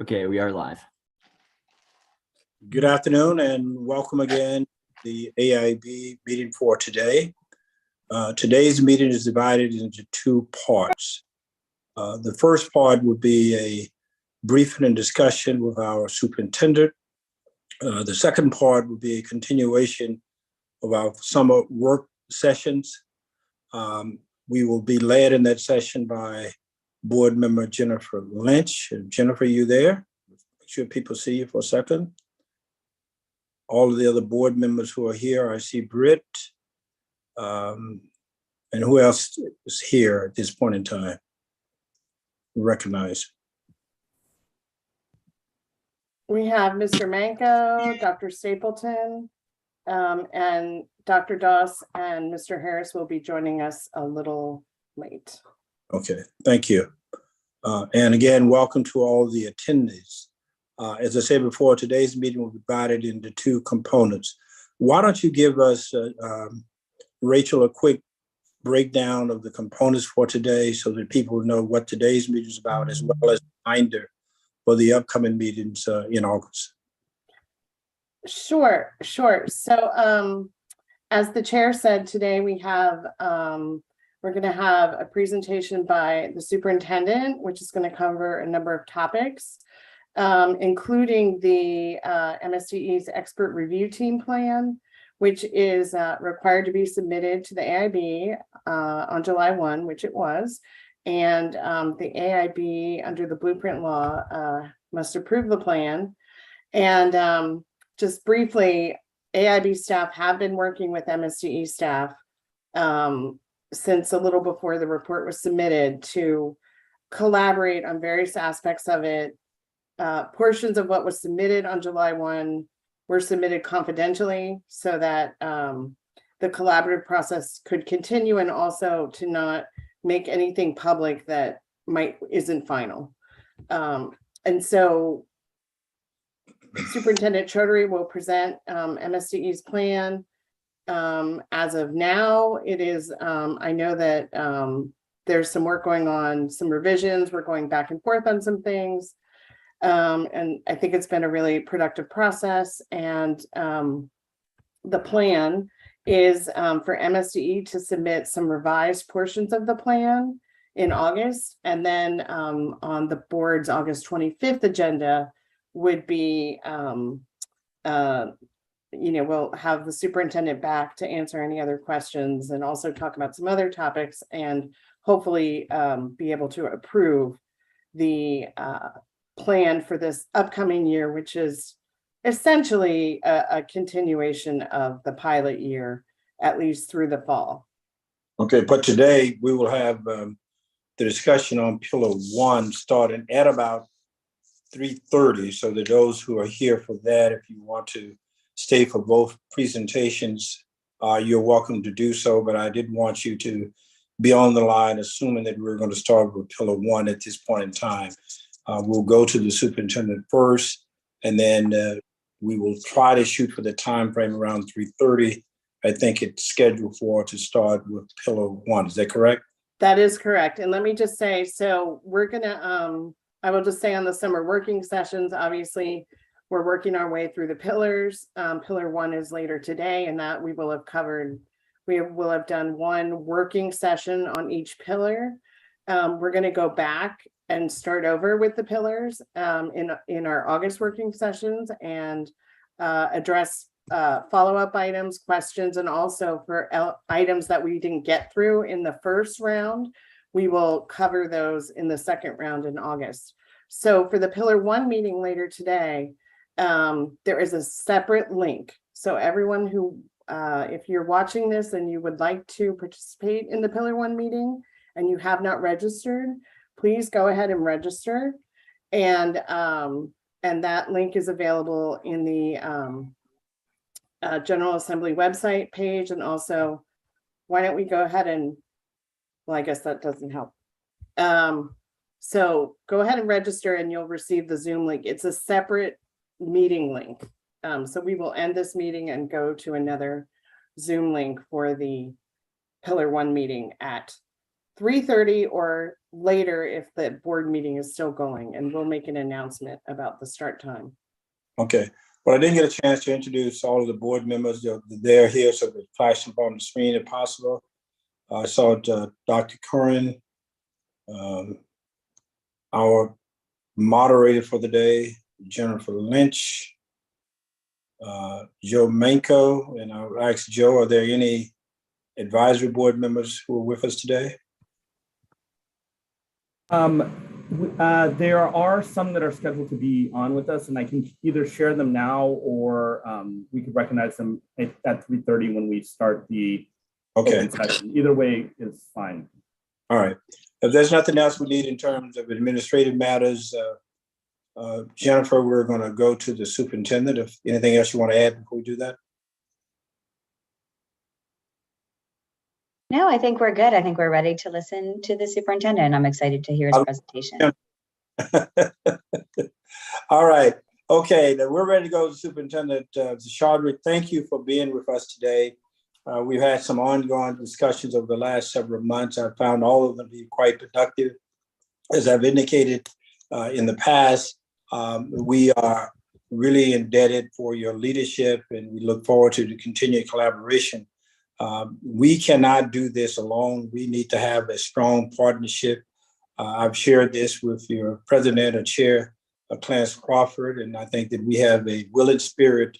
Okay, we are live. Good afternoon and welcome again to the AIB meeting for today. Today's meeting is divided into two parts. The first part would be a briefing and discussion with our superintendent. The second part would be a continuation of our summer work sessions. We will be led in that session by Board Member Jennifer Lynch. Jennifer, you there? Make sure people see you for a second. All of the other board members who are here, I see Britt. And who else is here at this point in time? Recognize. We have Mr. Manco, Dr. Stapleton, and Dr. Doss and Mr. Harris will be joining us a little late. Okay, thank you. And again, welcome to all the attendees. As I said before, today's meeting will be divided into two components. Why don't you give us, Rachel, a quick breakdown of the components for today so that people know what today's meeting is about, as well as a reminder for the upcoming meetings in August. Sure. So as the chair said, today we have, we're going to have a presentation by the superintendent, which is going to cover a number of topics, including the MSDE's expert review team plan, which is required to be submitted to the AIB on July 1, which it was. And the AIB, under the blueprint law, must approve the plan. And just briefly, AIB staff have been working with MSDE staff since a little before the report was submitted to collaborate on various aspects of it. Portions of what was submitted on July 1 were submitted confidentially so that the collaborative process could continue, and also to not make anything public that isn't final. And so Superintendent Chaudhary will present MSDE's plan. As of now, it is, I know that there's some work going on, some revisions, we're going back and forth on some things. And I think it's been a really productive process. And the plan is for MSDE to submit some revised portions of the plan in August. And then on the board's August 25th agenda would be, we'll have the superintendent back to answer any other questions and also talk about some other topics, and hopefully be able to approve the plan for this upcoming year, which is essentially a continuation of the pilot year, at least through the fall. Okay, but today we will have the discussion on Pillar 1 starting at about 3:30, so that those who are here for that, if you want to stay for both presentations, you're welcome to do so, but I didn't want you to be on the line assuming that we're going to start with Pillar 1 at this point in time. We'll go to the superintendent first, and then we will try to shoot for the time frame around 3:30. I think it's scheduled for to start with Pillar 1. Is that correct? That is correct. And let me just say, so we're gonna, I will just say on the summer working sessions, obviously, we're working our way through the pillars. Pillar 1 is later today, and that we will have covered. We will have done one working session on each pillar. We're going to go back and start over with the pillars in our August working sessions, and address follow-up items, questions, and also for items that we didn't get through in the first round, we will cover those in the second round in August. So for the Pillar 1 meeting later today, there is a separate link. So everyone who, if you're watching this and you would like to participate in the Pillar 1 meeting and you have not registered, please go ahead and register. And that link is available in the General Assembly website page. And also, why don't we go ahead and, well, I guess that doesn't help. So go ahead and register and you'll receive the Zoom link. It's a separate meeting link. So we will end this meeting and go to another Zoom link for the Pillar 1 meeting at 3:30 or later if the board meeting is still going, and we'll make an announcement about the start time. Okay. Well, I didn't get a chance to introduce all of the board members. They're here, so they flash them on the screen if possible. I saw Dr. Curran, our moderator for the day, Jennifer Lynch, Joe Manco, and I'll ask Joe, are there any advisory board members who are with us today? There are some that are scheduled to be on with us, and I can either share them now or we could recognize them at 3:30 when we start the open session. Either way is fine. All right. If there's nothing else we need in terms of administrative matters, Jennifer, we're going to go to the superintendent. If anything else you want to add before we do that? No, I think we're good. I think we're ready to listen to the superintendent. I'm excited to hear his presentation. All right. Okay, then we're ready to go to Superintendent Chaudhry. Thank you for being with us today. We've had some ongoing discussions over the last several months. I found all of them to be quite productive. As I've indicated in the past, we are really indebted for your leadership, and we look forward to the continued collaboration. We cannot do this alone. We need to have a strong partnership. I've shared this with your president and chair, Clarence Crawford, and I think that we have a willing spirit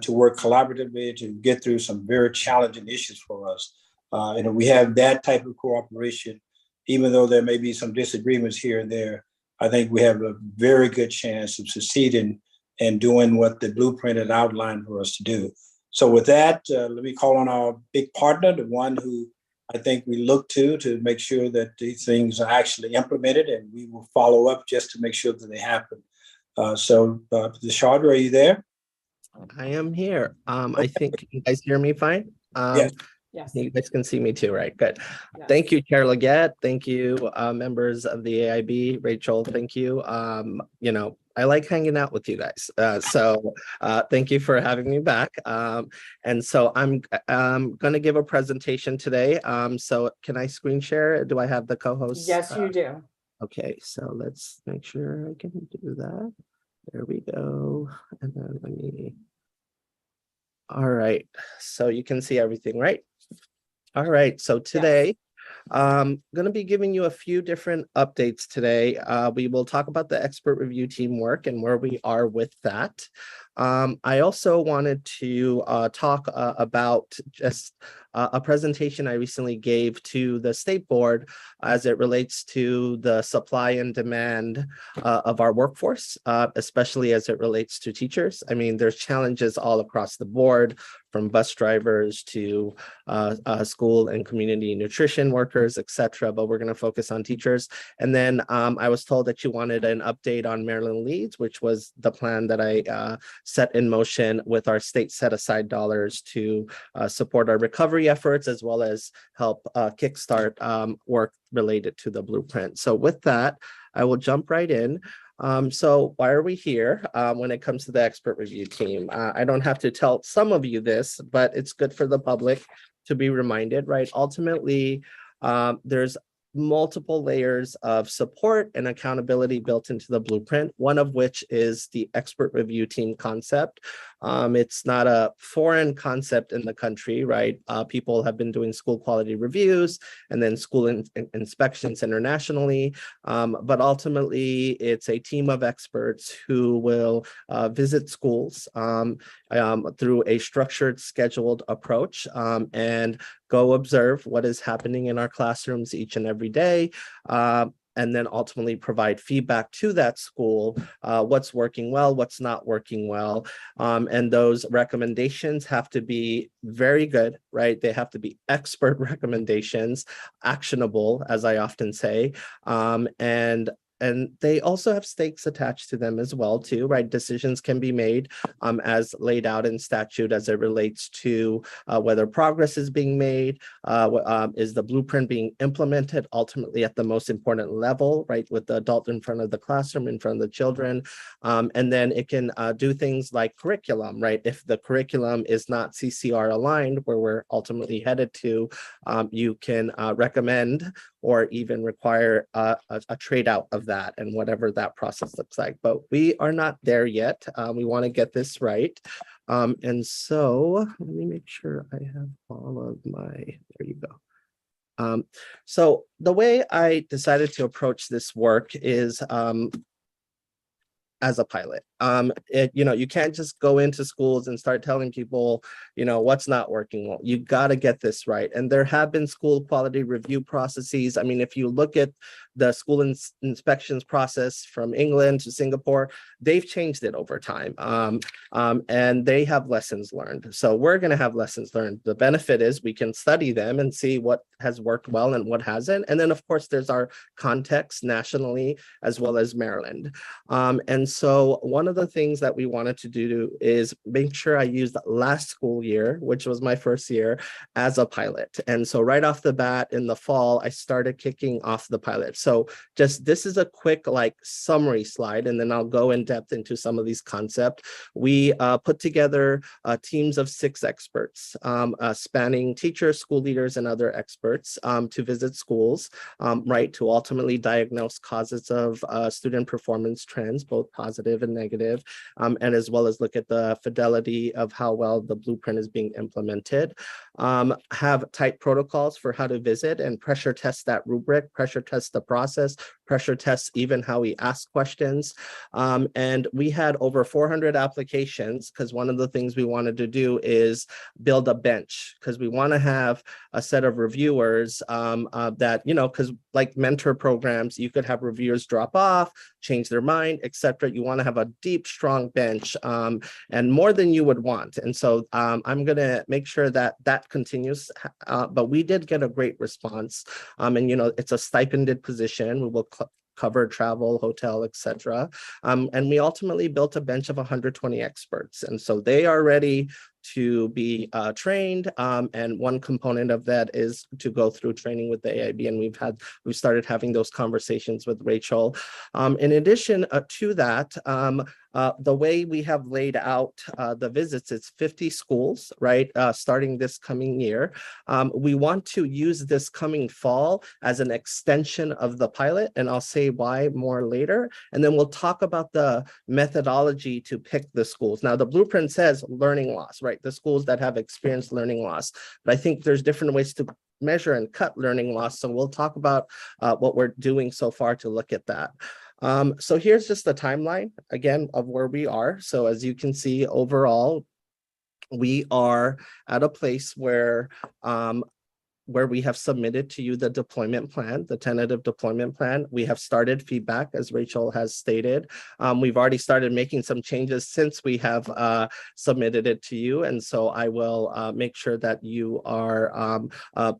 to work collaboratively to get through some very challenging issues for us. And if we have that type of cooperation, even though there may be some disagreements here and there, I think we have a very good chance of succeeding and doing what the blueprint had outlined for us to do. So with that, let me call on our big partner, the one who I think we look to make sure that these things are actually implemented, and we will follow up just to make sure that they happen. So, Chaudhry, are you there? I am here. I think you guys hear me fine. Yes. Yes. You guys can see me too, right? Good. Yes. Thank you, Chair Leggett. Thank you, members of the AIB. Rachel, thank you. You know, I like hanging out with you guys. So thank you for having me back. And so I'm going to give a presentation today. So can I screen share? Do I have the co-host? Yes, you do. Okay, so let's make sure I can do that. There we go. And then let me. All right, so you can see everything, right? All right, so today, I'm going to be giving you a few different updates today. We will talk about the expert review team work and where we are with that. I also wanted to talk about just a presentation I recently gave to the state board as it relates to the supply and demand of our workforce, especially as it relates to teachers. I mean, there's challenges all across the board, from bus drivers to school and community nutrition workers, etc. But we're going to focus on teachers. And then I was told that you wanted an update on Maryland Leads, which was the plan that I set in motion with our state set aside dollars to support our recovery efforts, as well as help kickstart work related to the blueprint. So with that, I will jump right in. So why are we here when it comes to the expert review team? I don't have to tell some of you this, but it's good for the public to be reminded, right? Ultimately, there's multiple layers of support and accountability built into the blueprint, one of which is the expert review team concept. It's not a foreign concept in the country, right? People have been doing school quality reviews and then school inspections internationally, but ultimately it's a team of experts who will visit schools through a structured, scheduled approach and go observe what is happening in our classrooms each and every day, and then ultimately provide feedback to that school, what's working well, what's not working well. And those recommendations have to be very good, right? They have to be expert recommendations, actionable, as I often say, and they also have stakes attached to them as well, too, right? Decisions can be made as laid out in statute as it relates to whether progress is being made, is the blueprint being implemented ultimately at the most important level, right? With the adult in front of the classroom, in front of the children. And then it can do things like curriculum, right? If the curriculum is not CCR aligned, where we're ultimately headed to, you can recommend or even require a trade out of that and whatever that process looks like. But we are not there yet. We want to get this right. And so let me make sure I have all of my, there you go. So the way I decided to approach this work is as a pilot. You can't just go into schools and start telling people, what's not working well. You got to get this right. And there have been school quality review processes. I mean, if you look at the school inspections process from England to Singapore, they've changed it over time. And they have lessons learned. So we're going to have lessons learned. The benefit is we can study them and see what has worked well and what hasn't. And then, of course, there's our context nationally as well as Maryland. And so one of the things that we wanted to do is make sure I used last school year, which was my first year, as a pilot. And so right off the bat in the fall, I started kicking off the pilot. So this is a quick summary slide, and then I'll go in depth into some of these concepts. We put together teams of 6 experts spanning teachers, school leaders, and other experts to visit schools, to ultimately diagnose causes of student performance trends, both positive and negative, and as well as look at the fidelity of how well the blueprint is being implemented. Have tight protocols for how to visit and pressure test that rubric, pressure test the process, pressure test even how we ask questions. And we had over 400 applications because one of the things we wanted to do is build a bench, because we want to have a set of reviewers that, because like mentor programs, you could have reviewers drop off, change their mind, etc. You want to have a deep, strong bench and more than you would want. And so I'm going to make sure that that continues. But we did get a great response. And, it's a stipended position. We will cover travel, hotel, etc. And we ultimately built a bench of 120 experts. And so they are ready to be trained. And one component of that is to go through training with the AIB. And we've started having those conversations with Rachel. In addition to that, the way we have laid out the visits, it's 50 schools, right? Starting this coming year. We want to use this coming fall as an extension of the pilot, and I'll say why more later. And then we'll talk about the methodology to pick the schools. Now, the blueprint says learning loss, right? The schools that have experienced learning loss. But I think there's different ways to measure and cut learning loss. So we'll talk about what we're doing so far to look at that. So here's just the timeline again of where we are. So as you can see, overall, we are at a place where we have submitted to you the deployment plan, the tentative deployment plan. We have started feedback, as Rachel has stated. We've already started making some changes since we have submitted it to you. And so I will make sure that you are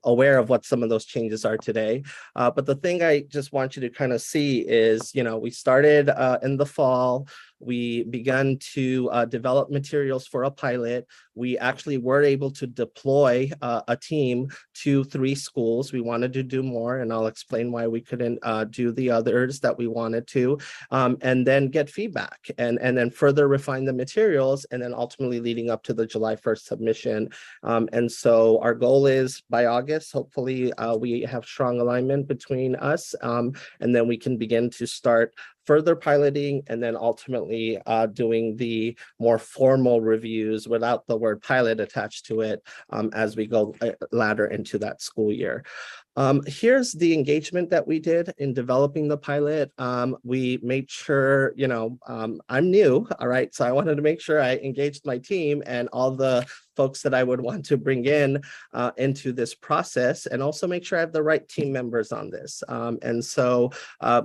aware of what some of those changes are today. But the thing I just want you to kind of see is, we started in the fall. We began to develop materials for a pilot. We actually were able to deploy a team to 3 schools. We wanted to do more, and I'll explain why we couldn't do the others that we wanted to, and then get feedback and then further refine the materials, and then ultimately leading up to the July 1st submission. And so our goal is by August, hopefully we have strong alignment between us, and then we can begin to start further piloting, and then ultimately doing the more formal reviews without the word pilot attached to it as we go later into that school year. Here's the engagement that we did in developing the pilot. We made sure, I'm new, all right? So I wanted to make sure I engaged my team and all the folks that I would want to bring in into this process, and also make sure I have the right team members on this. And so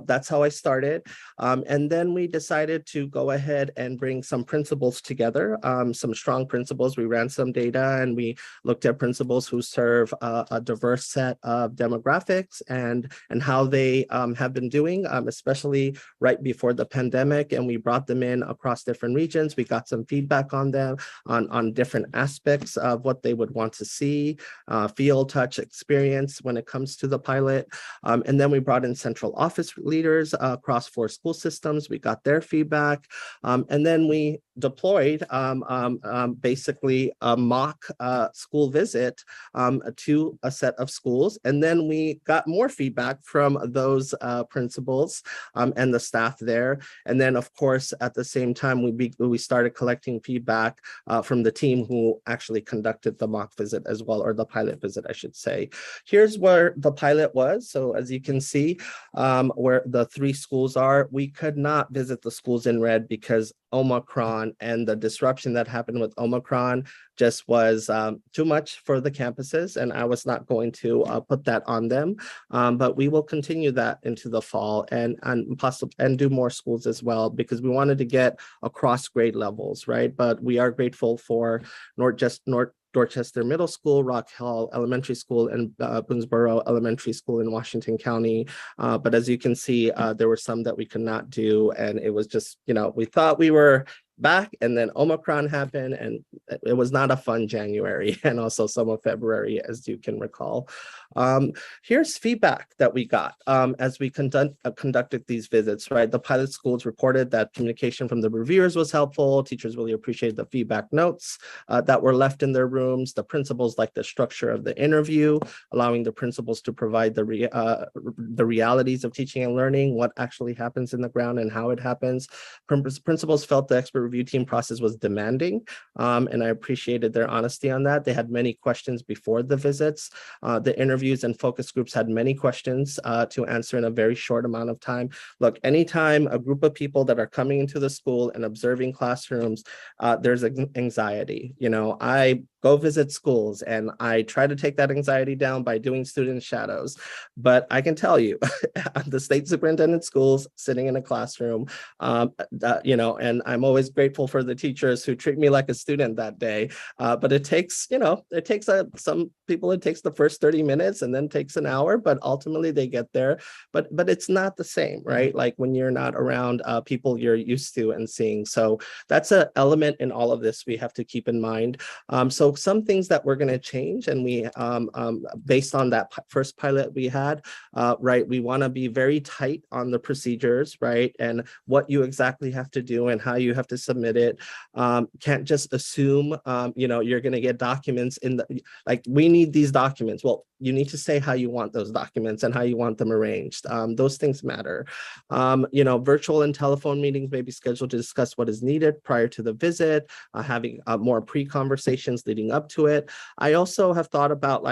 that's how I started. And then we decided to go ahead and bring some principals together, some strong principals. We ran some data and we looked at principals who serve a diverse set of demographics and how they have been doing, especially right before the pandemic. And we brought them in across different regions. We got some feedback on them on different aspects of what they would want to see, feel, touch, experience when it comes to the pilot. And then we brought in central office leaders across 4 school systems. We got their feedback. And then we deployed basically a mock school visit to a set of schools. And then then we got more feedback from those principals and the staff there. And then, of course, at the same time, we started collecting feedback from the team who actually conducted the mock visit as well, or the pilot visit, I should say. Here's where the pilot was. So as you can see, where the 3 schools are, we could not visit the schools in red because Omicron and the disruption that happened with Omicron just was too much for the campuses, and I was not going to put that on them. But we will continue that into the fall and possibly and do more schools as well, because we wanted to get across grade levels, right? But we are grateful for Dorchester Middle School, Rock Hall Elementary School, and Boonesboro Elementary School in Washington County. But as you can see, there were some that we could not do. And it was just, we thought we were back, and then Omicron happened, and it was not a fun January and also some of February, as you can recall. Here's feedback that we got as we conducted these visits, right? The pilot schools reported that communication from the reviewers was helpful. Teachers really appreciated the feedback notes that were left in their rooms. The principals liked the structure of the interview, allowing the principals to provide the realities of teaching and learning, what actually happens in the ground and how it happens. Principals felt the expert review team process was demanding, and I appreciated their honesty on that. They had many questions before the visits. The interviews and focus groups had many questions to answer in a very short amount of time. Look, anytime a group of people that are coming into the school and observing classrooms, there's anxiety. I go visit schools and I try to take that anxiety down by doing student shadows. But I can tell you, the state superintendent schools sitting in a classroom, and I'm always grateful for the teachers who treat me like a student that day. But it takes, some people, it takes the first 30 minutes and then takes an hour, but ultimately they get there. But it's not the same, right? Like when you're not around people you're used to and seeing. So that's an element in all of this we have to keep in mind. So some things that we're going to change, and we, based on that first pilot we had, right, we want to be very tight on the procedures, right, and what you exactly have to do and how you have to submit it. Can't just assume, you're going to get documents we need these documents. Well, you need to say how you want those documents and how you want them arranged. Those things matter. Virtual and telephone meetings may be scheduled to discuss what is needed prior to the visit, having more pre-conversations leading up to it. I also have thought about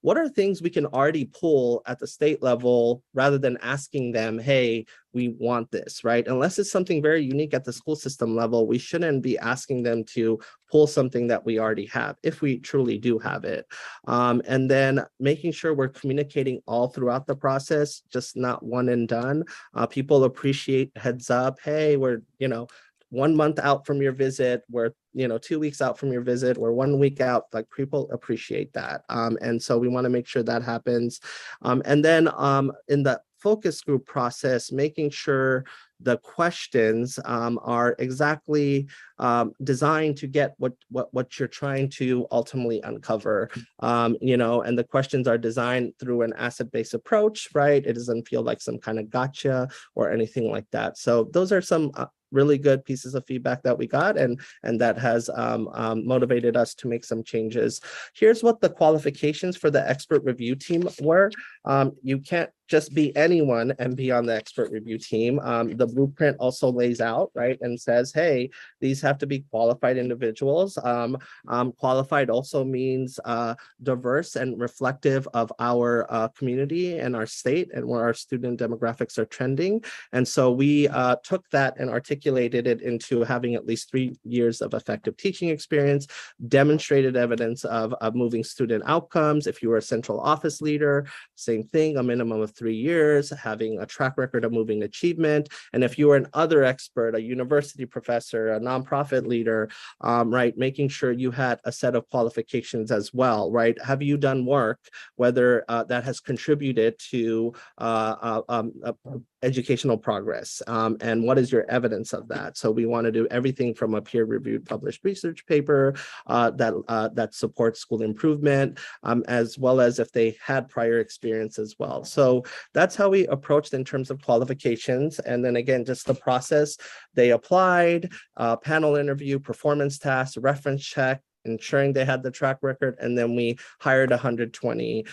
what are things we can already pull at the state level rather than asking them, hey, we want this, right? Unless it's something very unique at the school system level, we shouldn't be asking them to pull something that we already have, if we truly do have it. And then making sure we're communicating all throughout the process, just not one and done. People appreciate heads up. Hey, we're, 1 month out from your visit, we're 2 weeks out from your visit, or 1 week out. Like, people appreciate that. And so we want to make sure that happens. And then in the focus group process, making sure the questions are exactly designed to get what you're trying to ultimately uncover, and the questions are designed through an asset-based approach, right? It doesn't feel like some kind of gotcha or anything like that. So those are some really good pieces of feedback that we got, and that has motivated us to make some changes. Here's what the qualifications for the expert review team were. You can't just be anyone and be on the expert review team. The blueprint also lays out, right, and says, hey, these have to be qualified individuals. Qualified also means diverse and reflective of our community and our state and where our student demographics are trending. And so we took that and articulated it into having at least 3 years of effective teaching experience, demonstrated evidence of moving student outcomes. If you were a central office leader, same thing, a minimum of 3 years, having a track record of moving achievement. And if you were an other expert, a university professor, a nonprofit leader, right, making sure you had a set of qualifications as well, right? Have you done work, whether that has contributed to educational progress, and what is your evidence of that? So we want to do everything from a peer-reviewed published research paper that supports school improvement, as well as if they had prior experience as well. So that's how we approached in terms of qualifications. And then again, just the process. They applied, panel interview, performance tasks, reference check, ensuring they had the track record, and then we hired 120.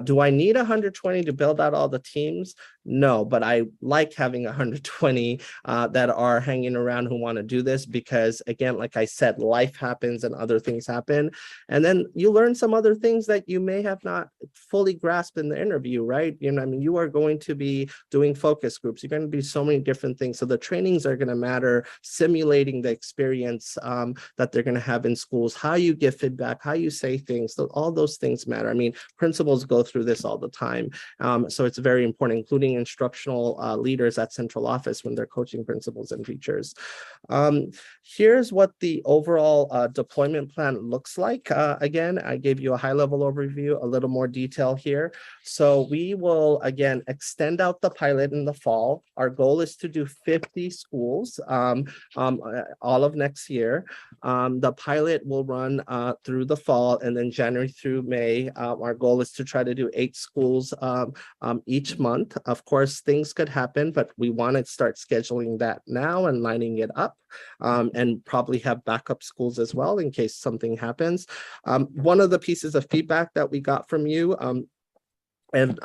Do I need 120 to build out all the teams? No, but I like having 120 that are hanging around who want to do this, because again, like I said, life happens and other things happen. And then you learn some other things that you may have not fully grasped in the interview, right? You know, I mean, you are going to be doing focus groups. You're going to do so many different things. So the trainings are going to matter, simulating the experience that they're going to have in schools, how you give feedback, how you say things. So all those things matter. I mean, principals go through this all the time. So it's very important, including instructional leaders at central office when they're coaching principals and teachers. Here's what the overall deployment plan looks like. Again, I gave you a high-level overview, a little more detail here. So we will, again, extend out the pilot in the fall. Our goal is to do 50 schools all of next year. The pilot will run through the fall, and then January through May. Our goal is to try to do 8 schools each month. Of course, things could happen, but we want to start scheduling that now and lining it up, and probably have backup schools as well in case something happens. One of the pieces of feedback that we got from you, and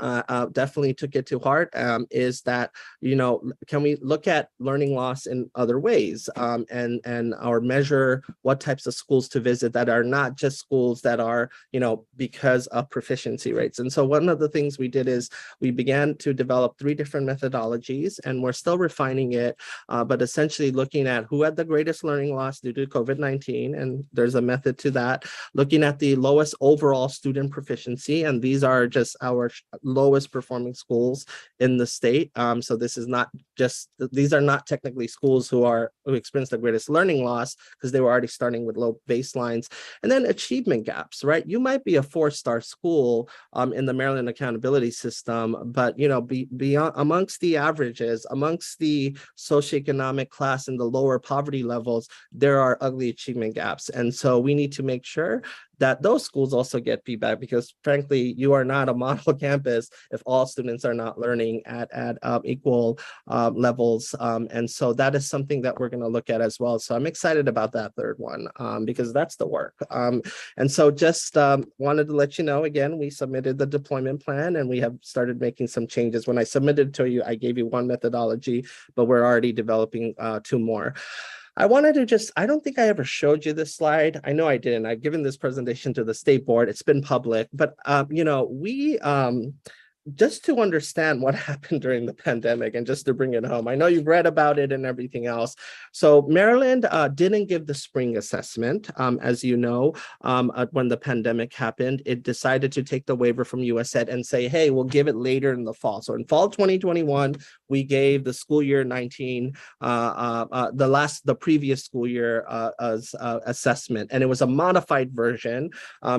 definitely took it to heart, is that, you know, can we look at learning loss in other ways, and or measure what types of schools to visit that are not just schools that are, you know, because of proficiency rates. And so one of the things we did is we began to develop 3 different methodologies, and we're still refining it, but essentially looking at who had the greatest learning loss due to COVID-19, and there's a method to that, looking at the lowest overall student proficiency, and these are just our lowest performing schools in the state. So this is not just, these are not technically schools who experience the greatest learning loss, because they were already starting with low baselines. And then achievement gaps, right? You might be a 4-star school in the Maryland accountability system, but, you know, beyond, amongst the averages, amongst the socioeconomic class and the lower poverty levels, there are ugly achievement gaps. And so we need to make sure that those schools also get feedback, because frankly, you are not a model campus if all students are not learning at equal levels. And so that is something that we're going to look at as well. So I'm excited about that 3rd one, because that's the work. And so just wanted to let you know, again, we submitted the deployment plan and we have started making some changes. When I submitted to you, I gave you 1 methodology, but we're already developing 2 more. I wanted to just, I don't think I ever showed you this slide. I know I didn't. I've given this presentation to the state board. It's been public, but you know, we, just to understand what happened during the pandemic and just to bring it home. I know you've read about it and everything else. So Maryland didn't give the spring assessment. As you know, when the pandemic happened, it decided to take the waiver from USED and say, hey, we'll give it later in the fall. So in fall 2021, we gave the school year 19, the previous school year assessment, and it was a modified version.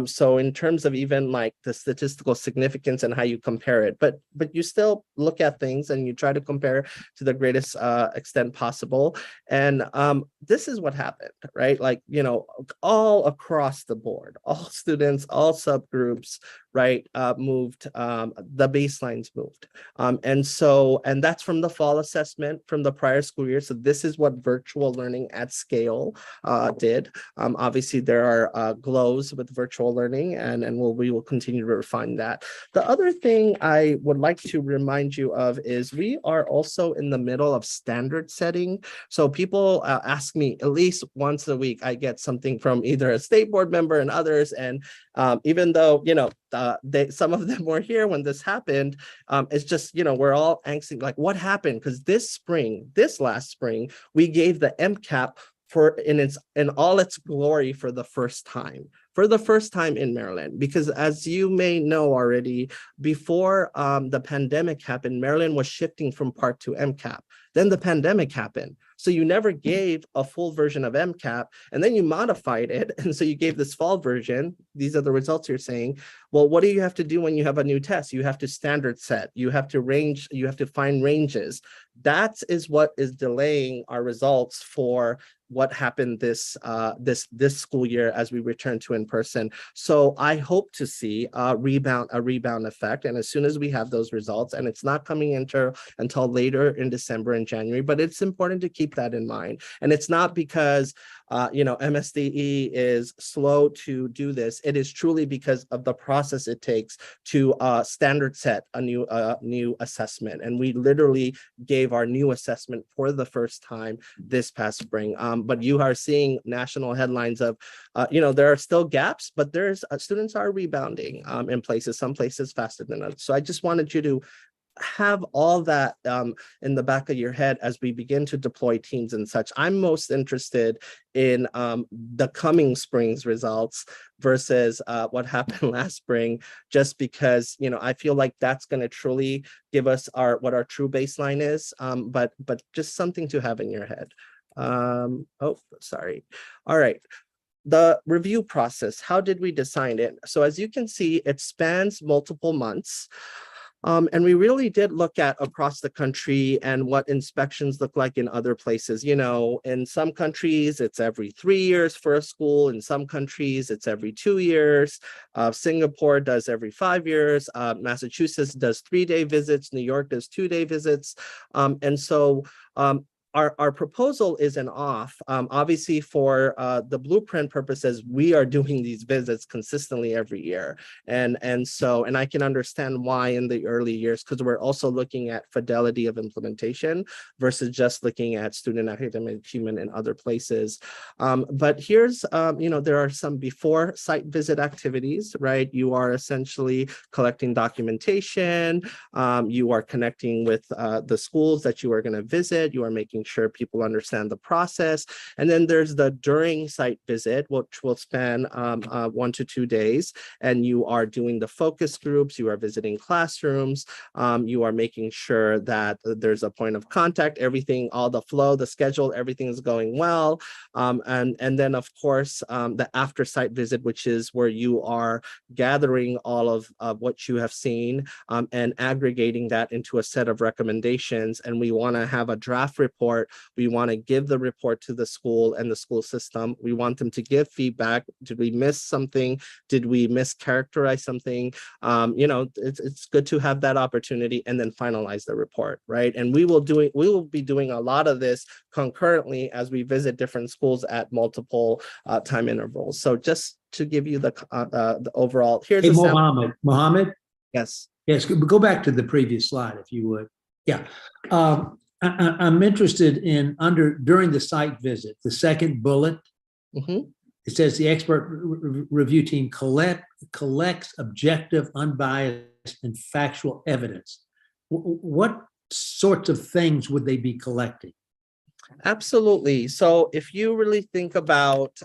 So in terms of even like the statistical significance and how you compare it, but you still look at things and you try to compare to the greatest extent possible. And this is what happened, right? Like, you know, all across the board, all students, all subgroups, right, moved, the baselines moved. And that's from the fall assessment from the prior school year. So this is what virtual learning at scale did. Obviously, there are glows with virtual learning, and we will continue to refine that. The other thing I would like to remind you of is we are also in the middle of standard setting. So people ask me at least once a week, I get something from either a state board member and others. And even though, you know, some of them were here when this happened, it's just, you know, we're all anxious, like what happened? Because this last spring, we gave the MCAP in all its glory for the first time. In Maryland, because as you may know already, before the pandemic happened, Maryland was shifting from Part 2 MCAP. Then the pandemic happened. So you never gave a full version of MCAP, and then you modified it. And so you gave this fall version. These are the results you're saying. Well, what do you have to do when you have a new test? You have to standard set. You have to find ranges. That is what is delaying our results for what happened this school year as we return to in person. So I hope to see a rebound effect. And as soon as we have those results, and it's not coming until later in December and January, but it's important to keep that in mind. And it's not because MSDE is slow to do this, it is truly because of the process it takes to standard set a new assessment. And we literally gave our new assessment for the first time this past spring. But you are seeing national headlines of, there are still gaps, but there's students are rebounding in places, some places faster than others. So I just wanted you to have all that in the back of your head as we begin to deploy teams and such. I'm most interested in the coming spring's results versus what happened last spring, just because, I feel like that's going to truly give us what our true baseline is, but just something to have in your head. Sorry. All right. The review process, how did we design it? So as you can see, it spans multiple months. And we really did look at across the country and what inspections look like in other places. In some countries, it's every 3 years for a school. In some countries, it's every 2 years. Singapore does every 5 years. Massachusetts does 3-day visits. New York does 2-day visits. And so our proposal isn't off. Obviously, for the blueprint purposes, we are doing these visits consistently every year. And I can understand why in the early years, because we're also looking at fidelity of implementation versus just looking at student academic achievement in other places. But here's, there are some before site visit activities, right? You are essentially collecting documentation. You are connecting with the schools that you are going to visit. You are making sure people understand the process. And then there's the during site visit, which will span 1 to 2 days. And you are doing the focus groups, you are visiting classrooms, you are making sure that there's a point of contact, everything, all the flow, the schedule, everything is going well. And then of course, the after site visit, which is where you are gathering all of what you have seen and aggregating that into a set of recommendations. And we want to have a draft report. We want to give the report to the school and the school system. We want them to give feedback. Did we miss something? Did we mischaracterize something? It's good to have that opportunity and then finalize the report, right? And we will be doing a lot of this concurrently as we visit different schools at multiple time intervals. So just to give you the overall, here's hey, Mohammed. Yes. Yes, go back to the previous slide if you would. Yeah. I'm interested in during the site visit, the second bullet. Mm-hmm. It says the expert review team collects objective, unbiased, and factual evidence. What sorts of things would they be collecting? Absolutely. So if you really think about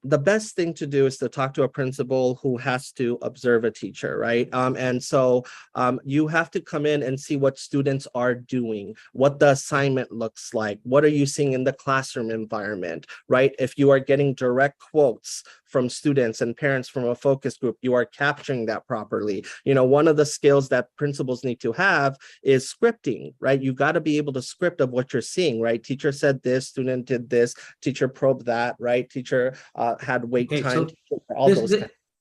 the best thing to do is to talk to a principal who has to observe a teacher, right? And so you have to come in and see what students are doing, what the assignment looks like, what are you seeing in the classroom environment, right? If you are getting direct quotes from students and parents from a focus group, you are capturing that properly. One of the skills that principals need to have is scripting, right? You got to be able to script of what you're seeing, right? Teacher said this, student did this, teacher probed that, right? Teacher had wait time. So all those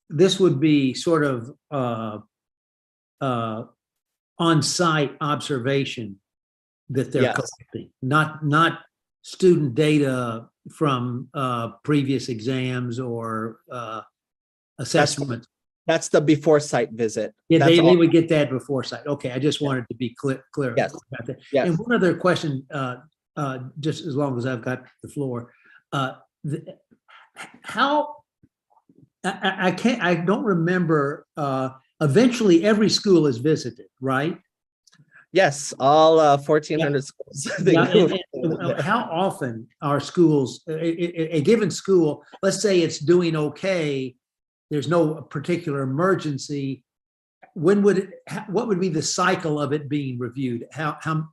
this would be sort of on-site observation that they're collecting, not student data from previous exams or assessments. That's the before site visit. Yeah, they would get that before site. Okay, I just wanted to be clear Yes. about that. Yes. And one other question, just as long as I've got the floor, how I don't remember. Eventually, every school is visited, right? Yes, all 1,400 schools. How often are schools, a given school, let's say it's doing okay, there's no particular emergency, what would be the cycle of it being reviewed? How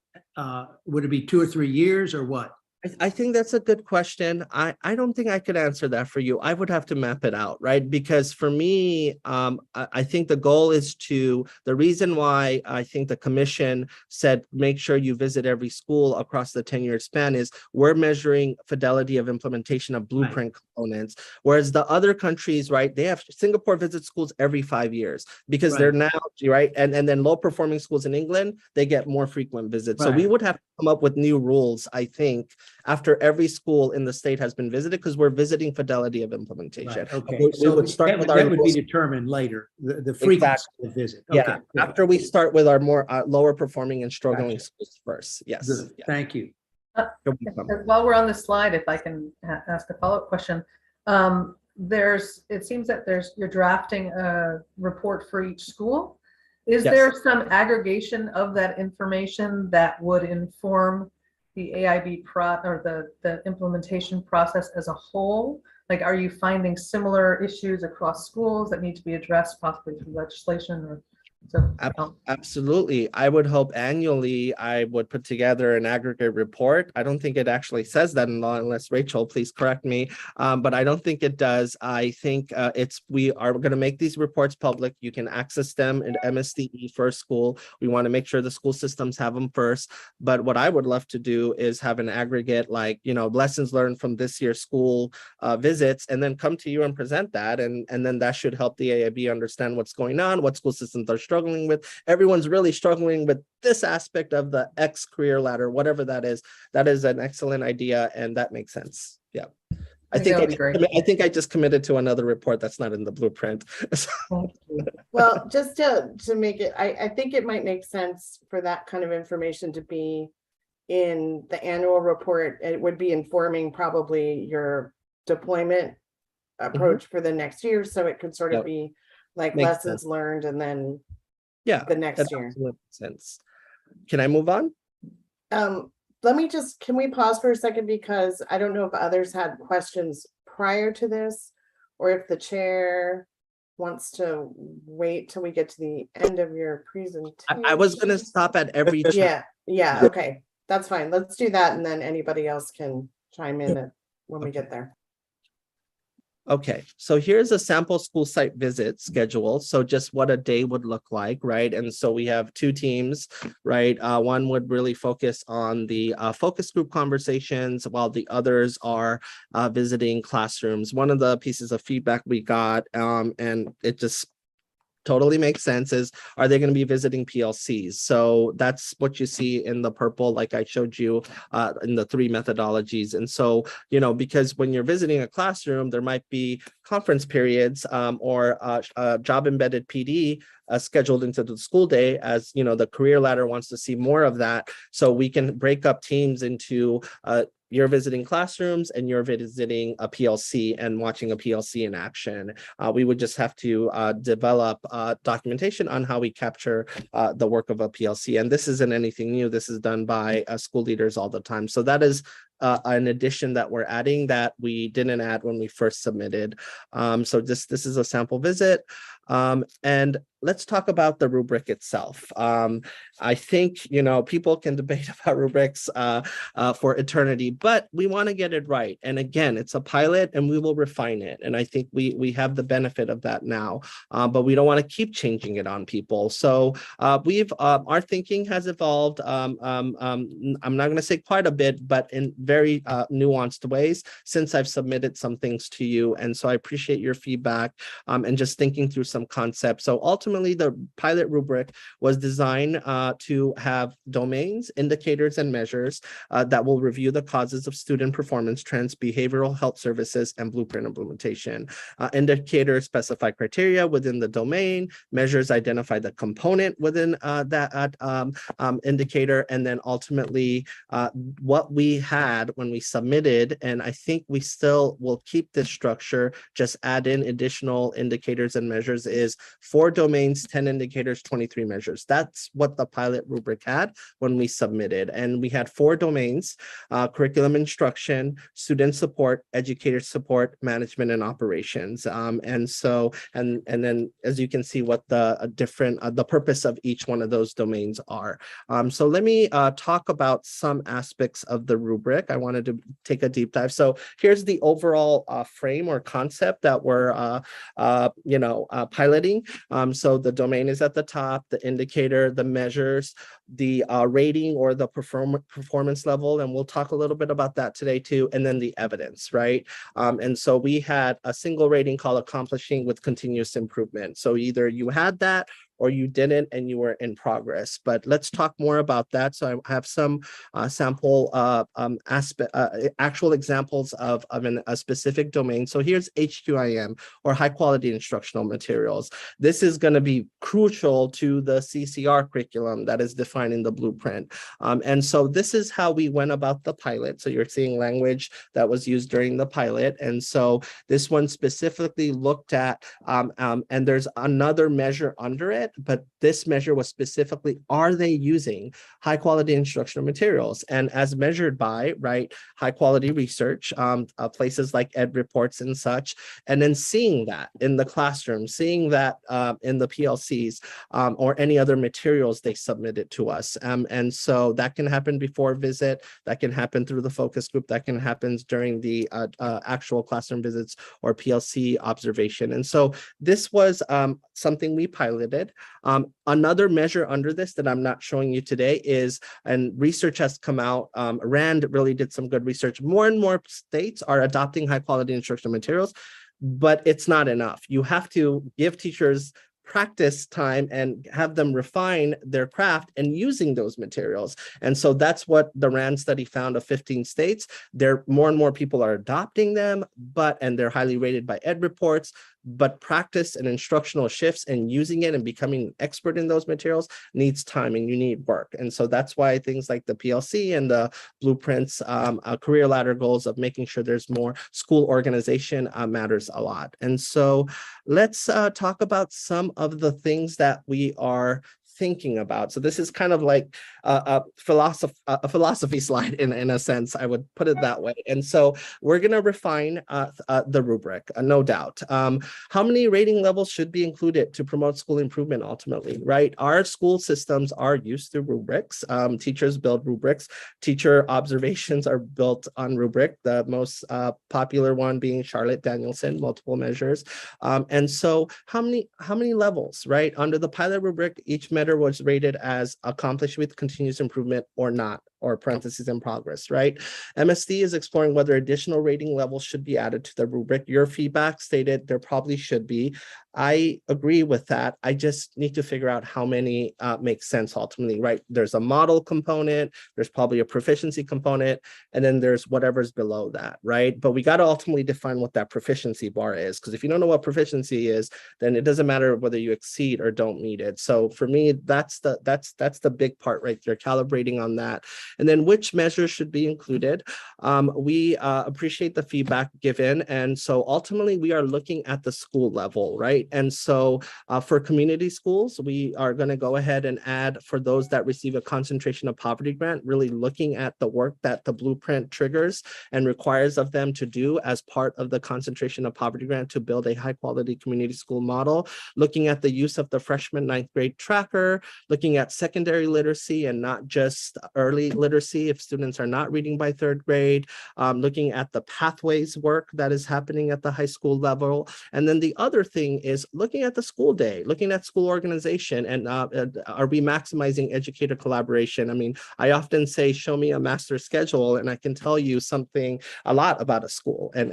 would it be 2 or 3 years or what? I think that's a good question. I don't think I could answer that for you. I would have to map it out, right? Because for me, I think the goal is the reason why I think the commission said, make sure you visit every school across the 10-year span is we're measuring fidelity of implementation of blueprint components. Whereas the other countries, right, they have Singapore visits schools every 5 years because they're now, right? And then low performing schools in England, they get more frequent visits. So we would have to come up with new rules, I think, after every school in the state has been visited, because we're visiting fidelity of implementation. Right, okay. We So would start that with would, our that would be lowest- determined later, the frequency of the visit. Yeah, Okay, good. after we start with our more lower performing and struggling Gotcha. schools first. Yes. Good. Yeah. Thank you. You're welcome. While we're on this slide, if I can ask a follow-up question. It seems that you're drafting a report for each school. Is Yes. there some aggregation of that information that would inform the AIB or the implementation process as a whole? Like, are you finding similar issues across schools that need to be addressed possibly through legislation or so? Absolutely. I would hope annually I would put together an aggregate report. I don't think it actually says that in law, unless Rachel, please correct me. But I don't think it does. I think we are going to make these reports public. You can access them in MSDE first school. We want to make sure the school systems have them first. But what I would love to do is have an aggregate, like, lessons learned from this year's school visits, and then come to you and present that. And then that should help the AIB understand what's going on, what school systems are struggling with. Everyone's really struggling with this aspect of the X career ladder, whatever that is. That is an excellent idea, and that makes sense. Yeah. I think I just committed to another report that's not in the blueprint. Well, just to make it, I think it might make sense for that kind of information to be in the annual report. It would be informing probably your deployment approach for the next year. So it could sort of be like Makes lessons sense. learned and then Yeah, the next that year. absolutely makes sense. Can I move on? Can we pause for a second, because I don't know if others had questions prior to this, or if the chair wants to wait till we get to the end of your presentation. I was going to stop at every. Yeah, okay, that's fine. Let's do that, and then anybody else can chime in when we get there. Okay, so here's a sample school site visit schedule. So just what a day would look like, right? And so we have two teams, right? One would really focus on the focus group conversations, while the others are visiting classrooms. One of the pieces of feedback we got, and it just totally makes sense, is are they going to be visiting PLCs? So that's what you see in the purple, like I showed you in the three methodologies. And so, because when you're visiting a classroom, there might be conference periods or job embedded PD scheduled into the school day, as the career ladder wants to see more of that. So we can break up teams into you're visiting classrooms and you're visiting a PLC and watching a PLC in action. We would just have to develop documentation on how we capture the work of a PLC. And this isn't anything new. This is done by school leaders all the time. So that is an addition that we're adding that we didn't add when we first submitted. So this is a sample visit. And let's talk about the rubric itself. I think, people can debate about rubrics for eternity, but we want to get it right. And again, it's a pilot and we will refine it. And I think we have the benefit of that now, but we don't want to keep changing it on people. So our thinking has evolved. I'm not going to say quite a bit, but in very nuanced ways since I've submitted some things to you. And so I appreciate your feedback and just thinking through some concepts. So ultimately, the pilot rubric was designed to have domains, indicators, and measures that will review the causes of student performance trends, behavioral health services, and blueprint implementation. Indicators specify criteria within the domain, measures identify the component within that indicator, and then ultimately what we had when we submitted, and I think we still will keep this structure, just add in additional indicators and measures, is 4 domains, 10 indicators, 23 measures. That's what the pilot rubric had when we submitted. And we had 4 domains: curriculum instruction, student support, educator support, management, and operations. And then as you can see what the purpose of each one of those domains are. So let me talk about some aspects of the rubric. I wanted to take a deep dive. So here's the overall frame or concept that we're piloting. So the domain is at the top, the indicator, the measures, the rating or the performance level, and we'll talk a little bit about that today too, and then the evidence, right? And so we had a single rating called accomplishing with continuous improvement. So either you had that or you didn't and you were in progress. But let's talk more about that. So I have some sample actual examples of a specific domain. So here's HQIM, or high quality instructional materials. This is going to be crucial to the CCR curriculum that is defined in the blueprint. And so this is how we went about the pilot. So you're seeing language that was used during the pilot. And so this one specifically looked at, and there's another measure under it, but this measure was specifically, are they using high quality instructional materials? And as measured by, right, high quality research, places like Ed Reports and such, and then seeing that in the classroom, seeing that in the PLCs or any other materials they submitted to us. And so that can happen before visit, that can happen through the focus group, that can happen during the actual classroom visits or PLC observation. And so this was something we piloted. Another measure under this that I'm not showing you today is, and research has come out, RAND really did some good research. More and more states are adopting high quality instructional materials, but it's not enough. You have to give teachers practice time and have them refine their craft and using those materials. And so that's what the RAND study found of 15 states. There more and more people are adopting them, and they're highly rated by Ed Reports, but practice and instructional shifts and using it and becoming an expert in those materials needs time and you need work. And so that's why things like the PLC and the blueprints, career ladder goals of making sure there's more school organization matters a lot. And so let's talk about some of the things that we are thinking about. So this is kind of like a philosophy slide in a sense, I would put it that way. And so we're going to refine the rubric, no doubt. How many rating levels should be included to promote school improvement ultimately, right? Our school systems are used to rubrics. Teachers build rubrics. Teacher observations are built on rubric, the most popular one being Charlotte Danielson, multiple measures. And so how many levels, right? Under the pilot rubric, each measure was rated as accomplished with continuous improvement or not, or parentheses in progress, right? MSD is exploring whether additional rating levels should be added to the rubric. Your feedback stated there probably should be. I agree with that. I just need to figure out how many make sense ultimately, right? There's a model component, there's probably a proficiency component, and then there's whatever's below that, right? But we got to ultimately define what that proficiency bar is, because if you don't know what proficiency is, then it doesn't matter whether you exceed or don't meet it. So for me, that's the big part right there, calibrating on that. And then which measures should be included? We appreciate the feedback given. And so ultimately we are looking at the school level, right? And so for community schools, we are going to go ahead and add, for those that receive a concentration of poverty grant, really looking at the work that the blueprint triggers and requires of them to do as part of the concentration of poverty grant to build a high quality community school model, looking at the use of the freshman 9th grade tracker, looking at secondary literacy and not just early literacy if students are not reading by 3rd grade, looking at the pathways work that is happening at the high school level. And then the other thing is looking at the school day, looking at school organization, and are we maximizing educator collaboration? I mean, I often say, show me a master schedule and I can tell you a lot about a school. And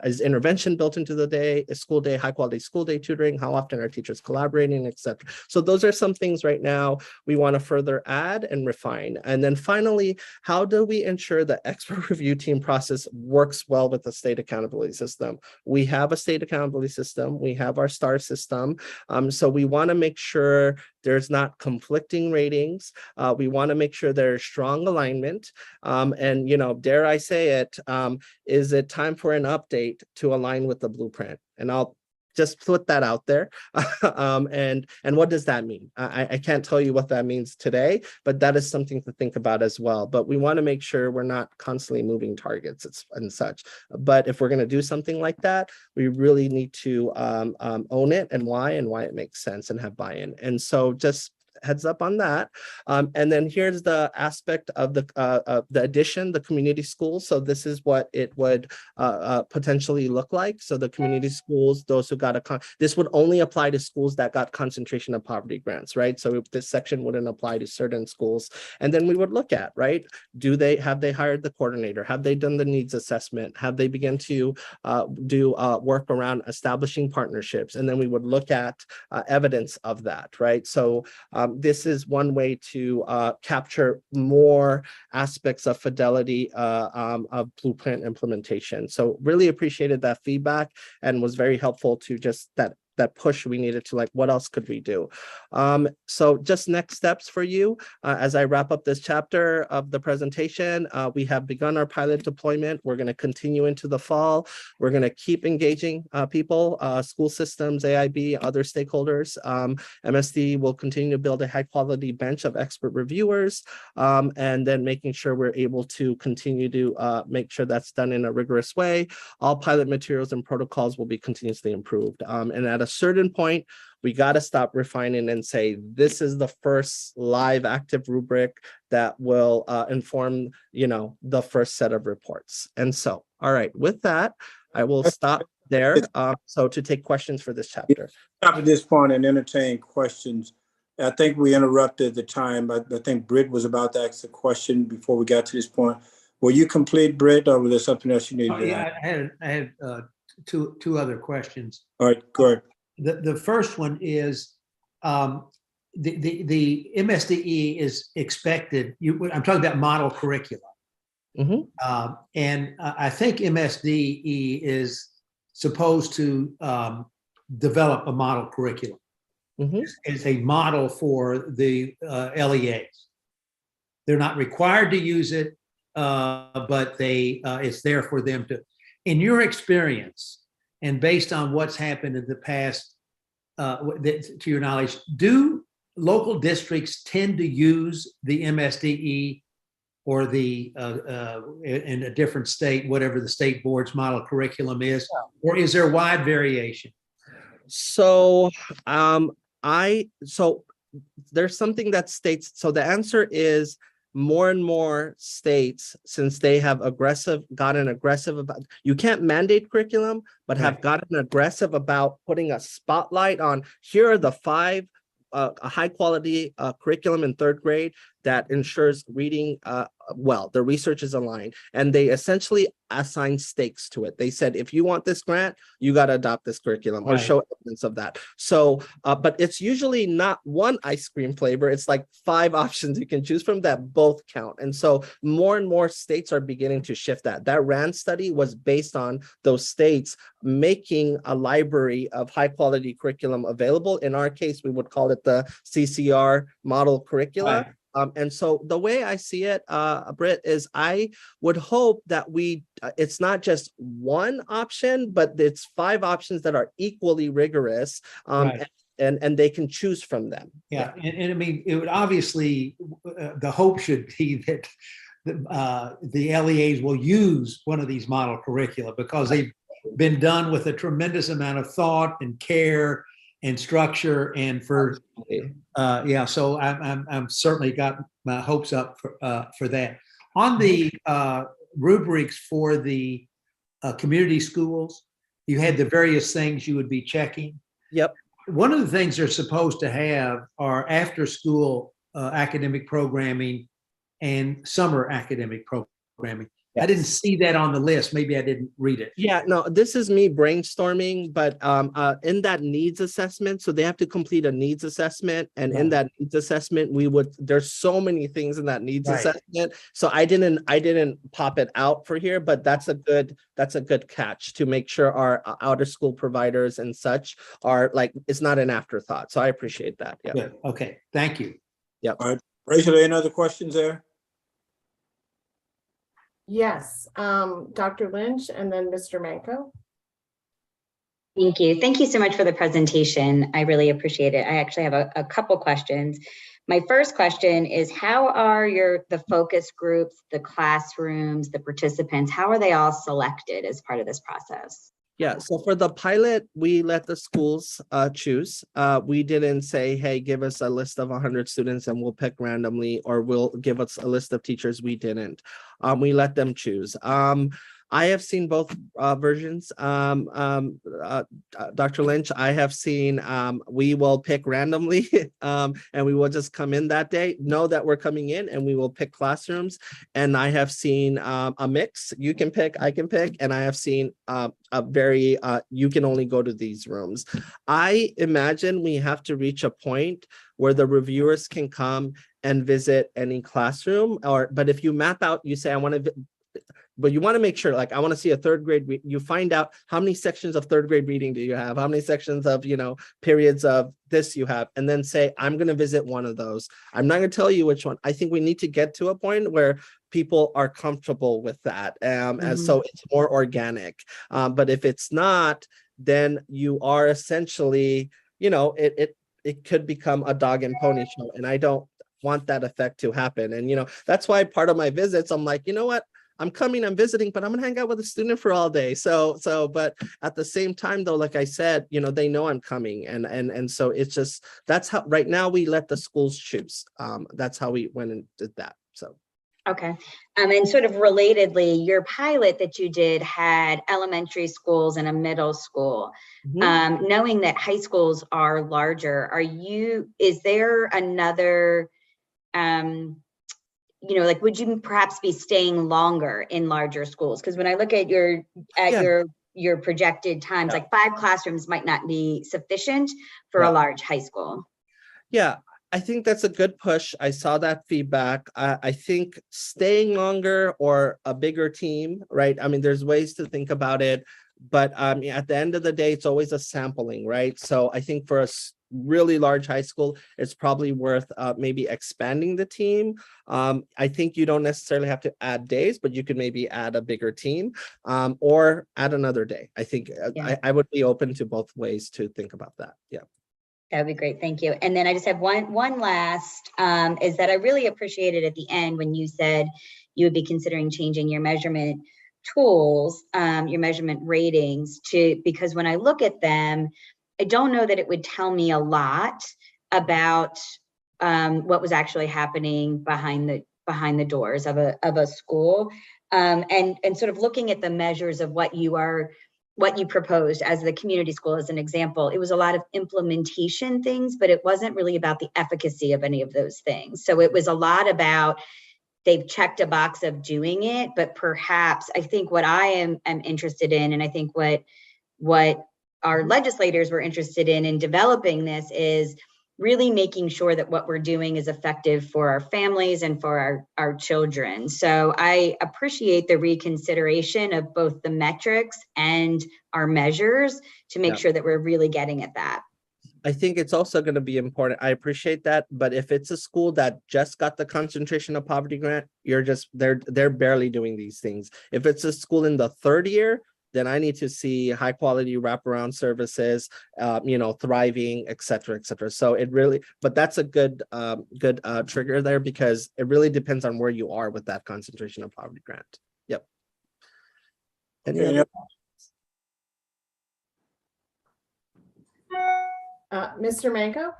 is intervention built into the day, is school day, high quality school day tutoring, how often are teachers collaborating, etc. So those are some things right now we want to further add and refine. And then finally, how do we ensure the expert review team process works well with the state accountability system? We have a state accountability system. We have our STAR system. So we want to make sure there's not conflicting ratings. We want to make sure there's strong alignment. And, dare I say it, is it time for an update to align with the blueprint? And I'll just put that out there. And what does that mean? I can't tell you what that means today, but that is something to think about as well. But we want to make sure we're not constantly moving targets and such. But if we're going to do something like that, we really need to own it and why it makes sense and have buy-in. And so just heads up on that. And then here's the aspect of the addition, the community schools. So this is what it would potentially look like. So the community schools, those who got this would only apply to schools that got concentration of poverty grants, right? So this section wouldn't apply to certain schools. And then we would look at, right? Have they hired the coordinator? Have they done the needs assessment? Have they begun to do work around establishing partnerships? And then we would look at evidence of that, right? So this is one way to capture more aspects of fidelity of blueprint implementation. So really appreciated that feedback and was very helpful to just that push we needed to, like, what else could we do? So just next steps for you as I wrap up this chapter of the presentation. We have begun our pilot deployment. We're going to continue into the fall. We're going to keep engaging people, school systems, AIB, other stakeholders. MSD will continue to build a high quality bench of expert reviewers, and then making sure we're able to continue to make sure that's done in a rigorous way. All pilot materials and protocols will be continuously improved. And at a certain point, we got to stop refining and say, this is the first live active rubric that will inform, the first set of reports. And so, all right, with that, I will stop there. So to take questions for this chapter. Stop at this point and entertain questions. I think we interrupted the time. I think Britt was about to ask a question before we got to this point. Were you complete, Britt, or was there something else you needed to add? I had two other questions. All right, go ahead. The first one is the MSDE is expected. I'm talking about model curriculum, and I think MSDE is supposed to develop a model curriculum. It's a model for the LEAs. They're not required to use it, but it's there for them to. In your experience, and based on what's happened in the past, to your knowledge, do local districts tend to use the MSDE or the in a different state, whatever the state board's model curriculum is, or is there wide variation? So there's something that states, so the answer is more and more states, since they have gotten aggressive about, you can't mandate curriculum, but have gotten aggressive about putting a spotlight on, here are the 5 high quality curriculum in 3rd grade that ensures reading well. The research is aligned, and they essentially assign stakes to it. They said, if you want this grant, you got to adopt this curriculum or show evidence of that. So, but it's usually not one ice cream flavor. It's like 5 options you can choose from that both count. And so more and more states are beginning to shift that. That RAND study was based on those states making a library of high quality curriculum available. In our case, we would call it the CCR model curricula. And so the way I see it, Britt, is I would hope that it's not just one option, but it's 5 options that are equally rigorous, and they can choose from them. And I mean, it would obviously, the hope should be that the LEAs will use one of these model curricula, because they've been done with a tremendous amount of thought and care and structure, and for so I'm certainly got my hopes up for that. On the rubrics for the community schools, you had the various things you would be checking. Yep. One of the things they're supposed to have are after school academic programming and summer academic programming. I didn't see that on the list. Maybe I didn't read it. Yeah, no, this is me brainstorming, but in that needs assessment, so they have to complete a needs assessment, and in that needs assessment, there's so many things in that needs assessment. So I didn't pop it out for here, but that's a good catch to make sure our outer school providers and such are like, it's not an afterthought. So I appreciate that. Yeah. Good. Okay. Thank you. Yep. All right, Rachel, any other questions there? Yes, Dr. Lynch and then Mr. Manco. Thank you. Thank you so much for the presentation. I really appreciate it. I actually have a couple questions. My first question is, how are the focus groups, the classrooms, the participants, how are they all selected as part of this process? Yeah, so for the pilot, we let the schools choose. We didn't say, hey, give us a list of 100 students and we'll pick randomly, or we'll give us a list of teachers. We didn't. We let them choose. I have seen both versions. Dr. Lynch, I have seen we will pick randomly and we will just come in that day, know that we're coming in, and we will pick classrooms. And I have seen a mix. You can pick, I can pick, and I have seen a very, you can only go to these rooms. I imagine we have to reach a point where the reviewers can come and visit any classroom, but if you map out, you say, I want to, but you want to make sure, like, I want to see a third grade, you find out how many sections of third grade reading do you have? How many sections of, periods of this you have? And then say, I'm going to visit one of those. I'm not going to tell you which one. I think we need to get to a point where people are comfortable with that. And so it's more organic. But if it's not, then you are essentially, it could become a dog and pony show. And I don't want that effect to happen. And, that's why part of my visits, I'm like, you know what? I'm coming, I'm visiting, but I'm gonna hang out with a student for all day. But at the same time though, like I said, they know I'm coming. And so it's just, that's how, right now we let the schools choose. That's how we went and did that, so. Okay. And sort of relatedly, your pilot that you did had elementary schools and a middle school. Knowing that high schools are larger, is there another, would you perhaps be staying longer in larger schools? Because when I look at your projected times, like 5 classrooms might not be sufficient for a large high school. Yeah, I think that's a good push. I saw that feedback. I think staying longer or a bigger team, right? I mean, there's ways to think about it, but at the end of the day, it's always a sampling, right? So I think for a really large high school, it's probably worth maybe expanding the team. I think you don't necessarily have to add days, but you could maybe add a bigger team or add another day. I think I would be open to both ways to think about that. Yeah. That would be great. Thank you. And then I just have one last, is that I really appreciated at the end when you said you would be considering changing your measurement tools, your measurement ratings because when I look at them, I don't know that it would tell me a lot about what was actually happening behind the doors of a school, and sort of looking at the measures of what you proposed as the community school as an example. It was a lot of implementation things, but it wasn't really about the efficacy of any of those things. So it was a lot about they've checked a box of doing it, but perhaps I think what I am interested in, and I think what our legislators were interested in developing this is really making sure that what we're doing is effective for our families and for our children. So I appreciate the reconsideration of both the metrics and our measures to make sure that we're really getting at that. I think it's also going to be important. I appreciate that, but if it's a school that just got the concentration of poverty grant, they're barely doing these things. If it's a school in the 3rd year, then I need to see high quality wraparound services, thriving, et cetera, et cetera. So but that's a good trigger there because it really depends on where you are with that concentration of poverty grant. Yep. Mr. Manco?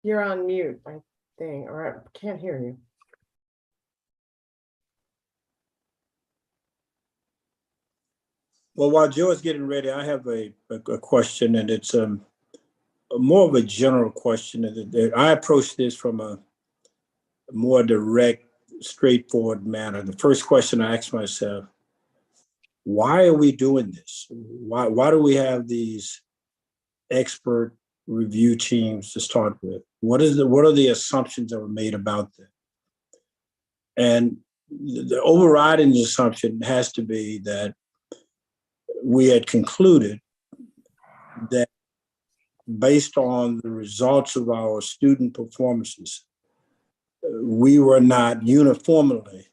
You're on mute, I think, or I can't hear you. Well, while Joe is getting ready, I have a question, and it's more of a general question. I approach this from a more direct, straightforward manner. The first question I ask myself, why are we doing this? Why do we have these expert review teams to start with? What are the assumptions that were made about them? And the overriding assumption has to be that we had concluded that based on the results of our student performances, we were not uniformly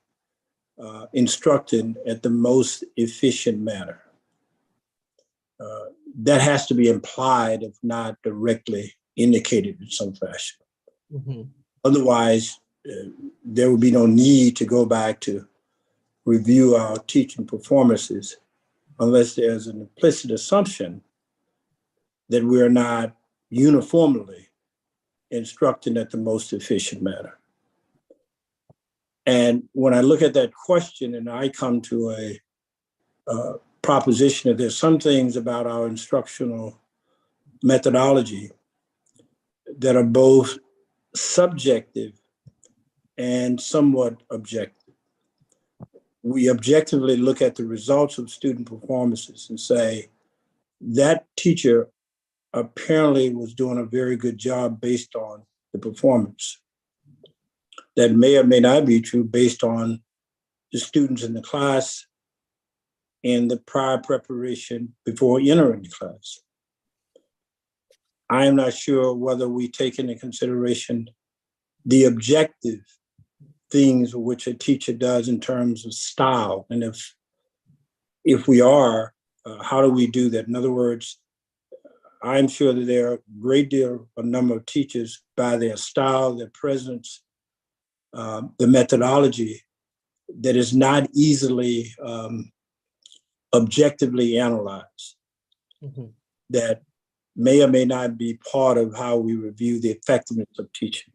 instructed at the most efficient manner. That has to be implied, if not directly indicated in some fashion. Mm-hmm. Otherwise, there would be no need to go back to review our teaching performances unless there's an implicit assumption that we're not uniformly instructing at the most efficient manner. And when I look at that question and I come to a proposition that there's some things about our instructional methodology that are both subjective and somewhat objective. We objectively look at the results of student performances and say, that teacher apparently was doing a very good job based on the performance. That may or may not be true based on the students in the class and the prior preparation before entering the class. I am not sure whether we take into consideration the objective things which a teacher does in terms of style. And if we are, how do we do that? In other words, I'm sure that there are a number of teachers by their style, their presence, the methodology that is not easily objectively analyzed, that may or may not be part of how we review the effectiveness of teaching.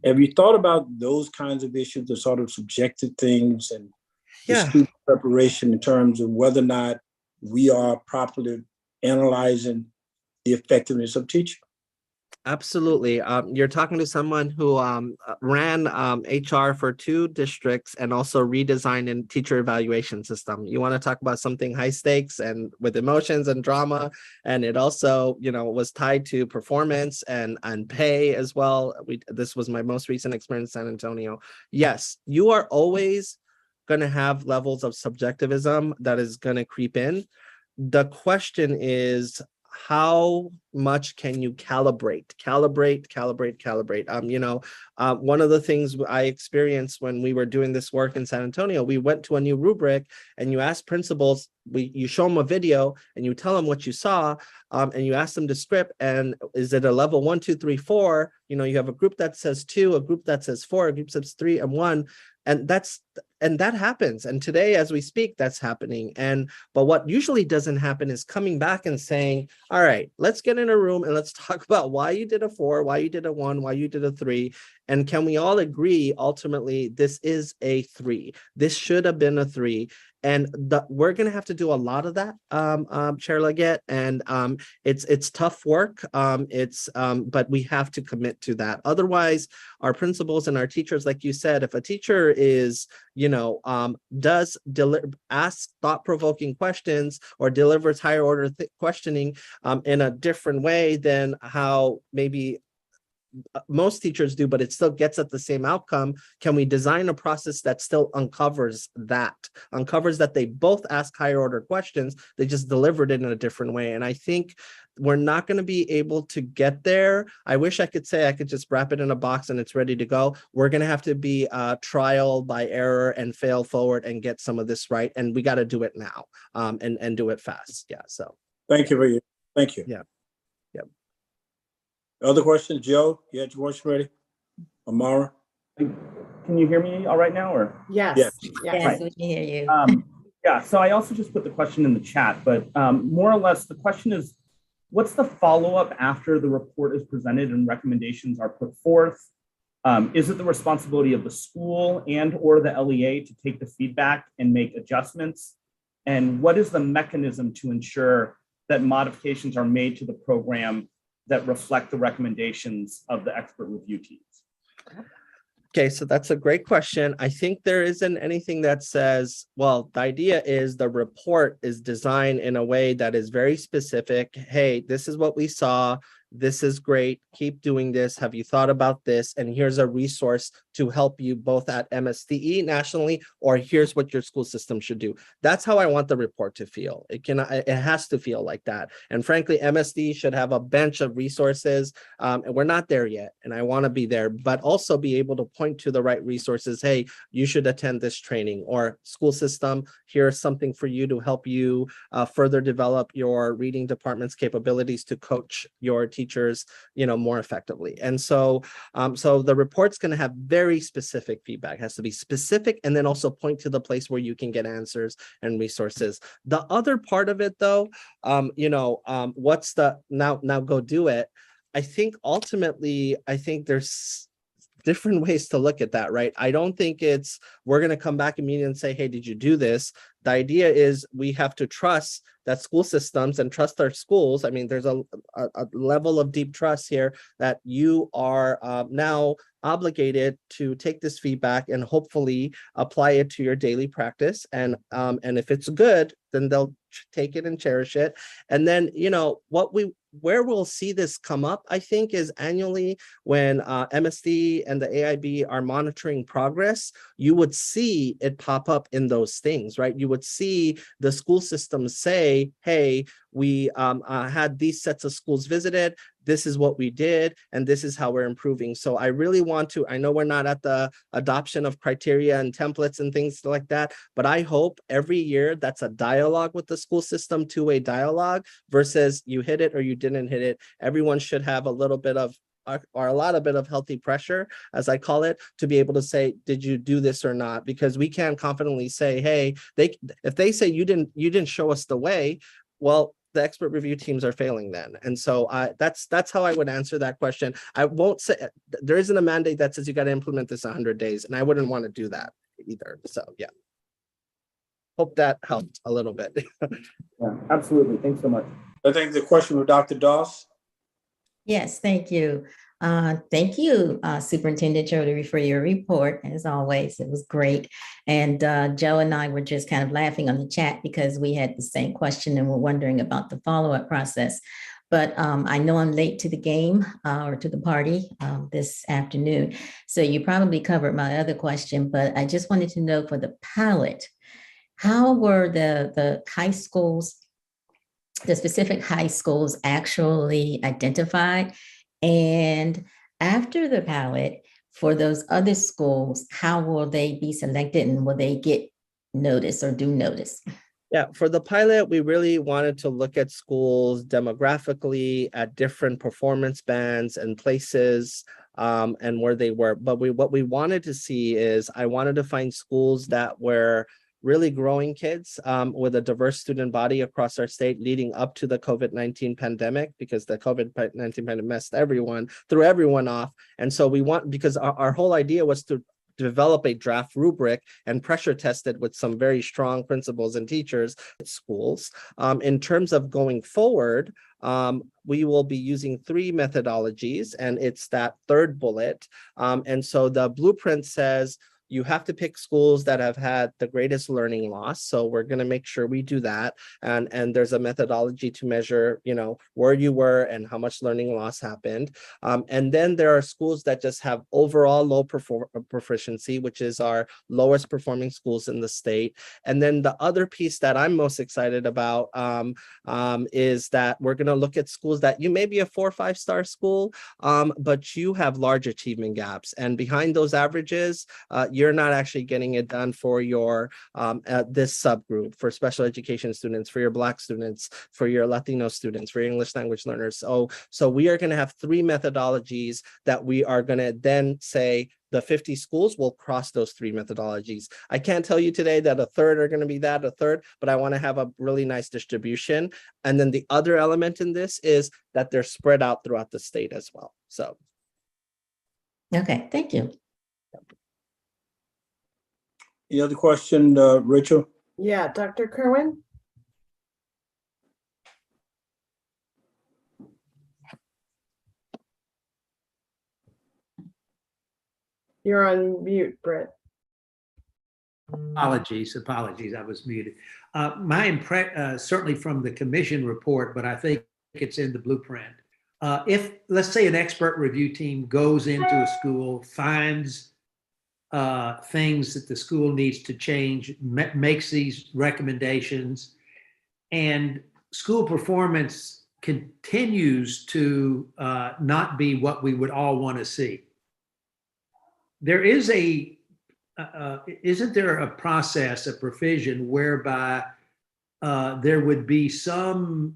Have you thought about those kinds of issues, the sort of subjective things and the student preparation in terms of whether or not we are properly analyzing the effectiveness of teaching? Absolutely. You're talking to someone who ran HR for 2 districts and also redesigned a teacher evaluation system. You want to talk about something high stakes and with emotions and drama, and it also, was tied to performance and pay as well. This was my most recent experience in San Antonio. Yes, you are always going to have levels of subjectivism that is going to creep in. The question is, how much can you calibrate? One of the things I experienced when we were doing this work in San Antonio, we went to a new rubric and you ask principals, you show them a video and you tell them what you saw, and you ask them to script, and is it a level 1, 2, 3, 4? You have a group that says 2, a group that says 4, a group that says 3 and 1. And that happens. And today, as we speak, that's happening. But what usually doesn't happen is coming back and saying, all right, let's get in a room and let's talk about why you did a 4, why you did a 1, why you did a 3. And can we all agree, ultimately, this is a 3. This should have been a 3. And we're going to have to do a lot of that, Chair Leggett, and it's tough work. But we have to commit to that. Otherwise, our principals and our teachers, like you said, if a teacher is, does ask thought-provoking questions or delivers higher order questioning in a different way than how maybe most teachers do, but it still gets at the same outcome. Can we design a process that still uncovers that they both ask higher order questions, they just delivered it in a different way? And I think we're not going to be able to get there. I wish I could say I could just wrap it in a box and it's ready to go. We're going to have to be trial by error and fail forward and get some of this right. And we got to do it now, and do it fast. Yeah. So thank you. Thank you. Yeah. Other questions? Joe, you had your question ready? Amara? Can you hear me all right now, or? Yes. Yes, we can hear you. Yeah, so I also just put the question in the chat, but more or less the question is, what's the follow-up after the report is presented and recommendations are put forth? Is it the responsibility of the school and or the LEA to take the feedback and make adjustments? And what is the mechanism to ensure that modifications are made to the program that reflect the recommendations of the expert review teams? Okay, so that's a great question. I think there isn't anything that says, well, the idea is the report is designed in a way that is very specific. Hey, this is what we saw. This is great. Keep doing this. Have you thought about this? And here's a resource to help you both at MSTE nationally, or here's what your school system should do. That's how I want the report to feel. It has to feel like that. And frankly, MSTE should have a bench of resources. And we're not there yet. And I want to be there, but also be able to point to the right resources. Hey, you should attend this training, or school system, here's something for you to help you further develop your reading department's capabilities to coach your teachers teachers, more effectively. And so, so the report's going to have very specific feedback. It has to be specific, and then also point to the place where you can get answers and resources. The other part of it, though, what's the now go do it? I think ultimately, there's different ways to look at that, right? I don't think it's, we're going to come back immediately and say, hey, did you do this? The idea is we have to trust that school systems and trust our schools. I mean, there's a level of deep trust here that you are now obligated to take this feedback and hopefully apply it to your daily practice. And if it's good, then they'll take it and cherish it. And then, where we'll see this come up, I think, is annually when MSD and the AIB are monitoring progress, you would see it pop up in those things, right? You would see the school system say, hey, we had these sets of schools visited, this is what we did, and this is how we're improving. So I really want to, I know we're not at the adoption of criteria and templates and things like that, but I hope every year that's a dialogue with the school system, two-way dialogue, versus you hit it or you didn't hit it. Everyone should have a little bit of or a lot of bit of healthy pressure, as I call it, to be able to say, did you do this or not? Because we can't confidently say, hey, if they say you didn't show us the way, well, the expert review teams are failing then. And so that's how I would answer that question. I won't say, there isn't a mandate that says you got to implement this 100 days, and I wouldn't want to do that either. So yeah. Hope that helped a little bit. Yeah, absolutely. Thanks so much. I think the question with Dr. Doss. Yes, thank you. Thank you, Superintendent Jody, for your report. As always, it was great. And Joe and I were just kind of laughing on the chat because we had the same question and we're wondering about the follow-up process. But I know I'm late to the game or to the party this afternoon. So you probably covered my other question, but I just wanted to know for the pilot, how were the high schools, the specific high schools actually identified? And after the pilot, for those other schools, how will they be selected and will they get notice or do notice? Yeah, for the pilot, we really wanted to look at schools demographically at different performance bands and places and where they were. But what we wanted to see is I wanted to find schools that were really growing kids with a diverse student body across our state leading up to the COVID-19 pandemic, because the COVID-19 pandemic messed threw everyone off. And so because our whole idea was to develop a draft rubric and pressure test it with some very strong principals and teachers at schools. In terms of going forward, we will be using 3 methodologies, and it's that third bullet. And so the blueprint says, you have to pick schools that have had the greatest learning loss. So we're going to make sure we do that. And there's a methodology to measure, where you were and how much learning loss happened. And then there are schools that just have overall low proficiency, which is our lowest performing schools in the state. And then the other piece that I'm most excited about is that we're going to look at schools that you may be a 4 or 5 star school, but you have large achievement gaps. And behind those averages, you're not actually getting it done for your this subgroup, for special education students, for your Black students, for your Latino students, for your English language learners. So we are going to have 3 methodologies that we are going to then say the 50 schools will cross those 3 methodologies. I can't tell you today that a third are going to be a third, but I want to have a really nice distribution. And then the other element in this is that they're spread out throughout the state as well. So. Okay, thank you. Any other question, Rachel? Yeah, Dr. Kerwin? You're on mute, Britt. Apologies, I was muted. My impression, certainly from the commission report, but I think it's in the blueprint. If, let's say, an expert review team goes into a school, finds things that the school needs to change, makes these recommendations, and school performance continues to not be what we would all want to see. There is isn't there a process, a provision whereby there would be some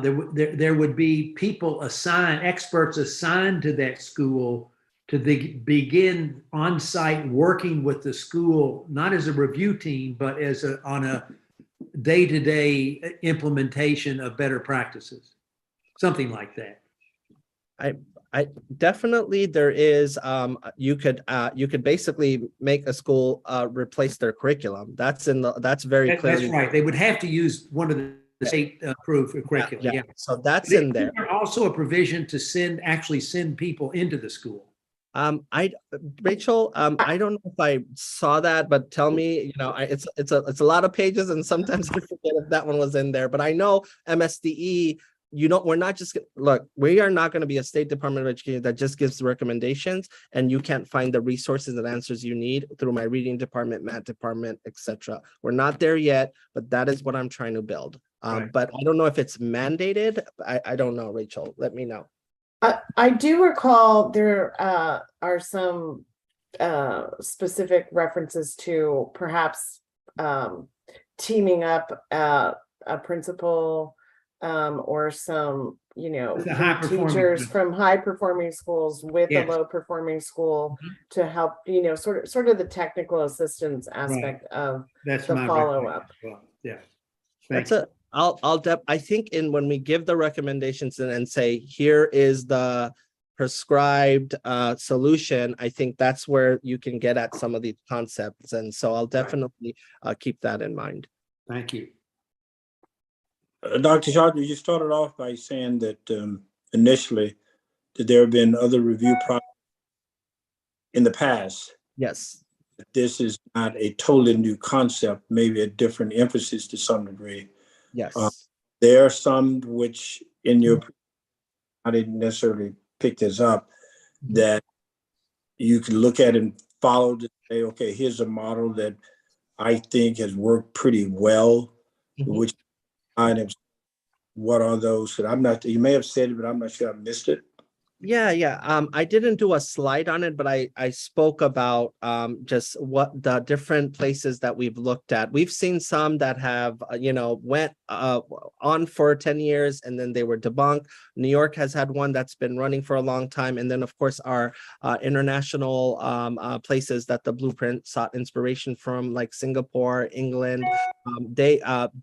there would be people assigned, experts assigned to that school to begin on-site working with the school, not as a review team, but on a day-to-day implementation of better practices, something like that. I definitely there is you could basically make a school replace their curriculum. That's very clearly. That's right. They would have to use one of the state approved curriculum. Yeah. Yeah. So that's in there. There's also a provision to actually send people into the school. Rachel, I don't know if I saw that, but tell me, it's a lot of pages, and sometimes I forget if that one was in there. But I know MSDE. We're not just look. We are not going to be a State Department of Education that just gives recommendations, and you can't find the resources and answers you need through my reading department, math department, etc. We're not there yet, but that is what I'm trying to build. Right. But I don't know if it's mandated. I don't know, Rachel. Let me know. I do recall there are some specific references to perhaps teaming up a principal or some, teachers from high performing schools with Yes. a low performing school to help, sort of the technical assistance aspect of That's the my follow-up. recommendation as well. Yeah. That's it. I think when we give the recommendations and say, here is the prescribed solution, I think that's where you can get at some of these concepts. And so I'll definitely keep that in mind. Thank you. Dr. Sharp, you started off by saying that initially that there have been other review processes in the past. Yes. This is not a totally new concept, maybe a different emphasis to some degree. Yes. There are some which I didn't necessarily pick this up, that you can look at and follow to say, okay, here's a model that I think has worked pretty well, which items, what are those? And you may have said it, but I'm not sure I missed it. Yeah. I didn't do a slide on it, but I spoke about just what the different places that we've looked at. We've seen some that have, went on for 10 years and then they were debunked. New York has had one that's been running for a long time. And then, of course, our international places that the blueprint sought inspiration from, like Singapore, England.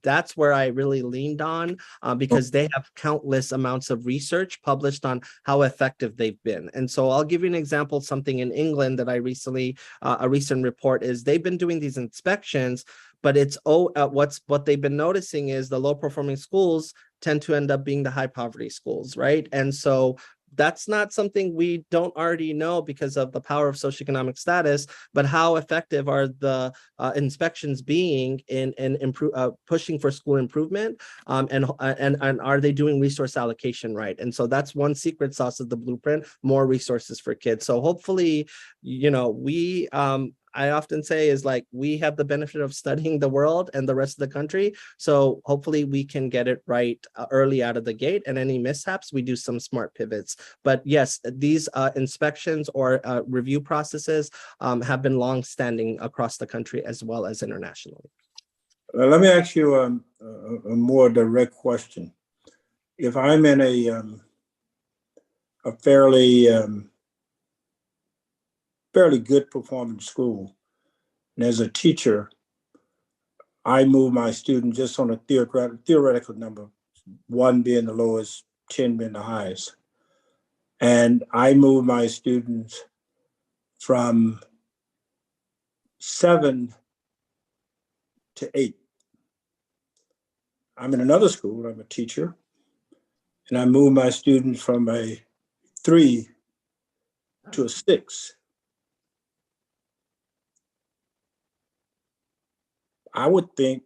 That's where I really leaned on because they have countless amounts of research published on how effective they've been. And so I'll give you an example, something in England that I recently, a recent report is they've been doing these inspections, but what they've been noticing is the low performing schools tend to end up being the high poverty schools, right? And so that's not something we don't already know because of the power of socioeconomic status, but how effective are the inspections being in pushing for school improvement, and are they doing resource allocation right? And so that's one secret sauce of the blueprint: more resources for kids. So hopefully, I often say is like, we have the benefit of studying the world and the rest of the country. So hopefully we can get it right early out of the gate, and any mishaps, we do some smart pivots. But yes, these inspections or review processes have been long-standing across the country as well as internationally. Let me ask you a more direct question. If I'm in a fairly good performing school, and as a teacher, I move my students just on a theoretical number, 1 being the lowest, 10 being the highest. And I move my students from 7 to 8. I'm in another school, I'm a teacher, and I move my students from a 3 to a 6. I would think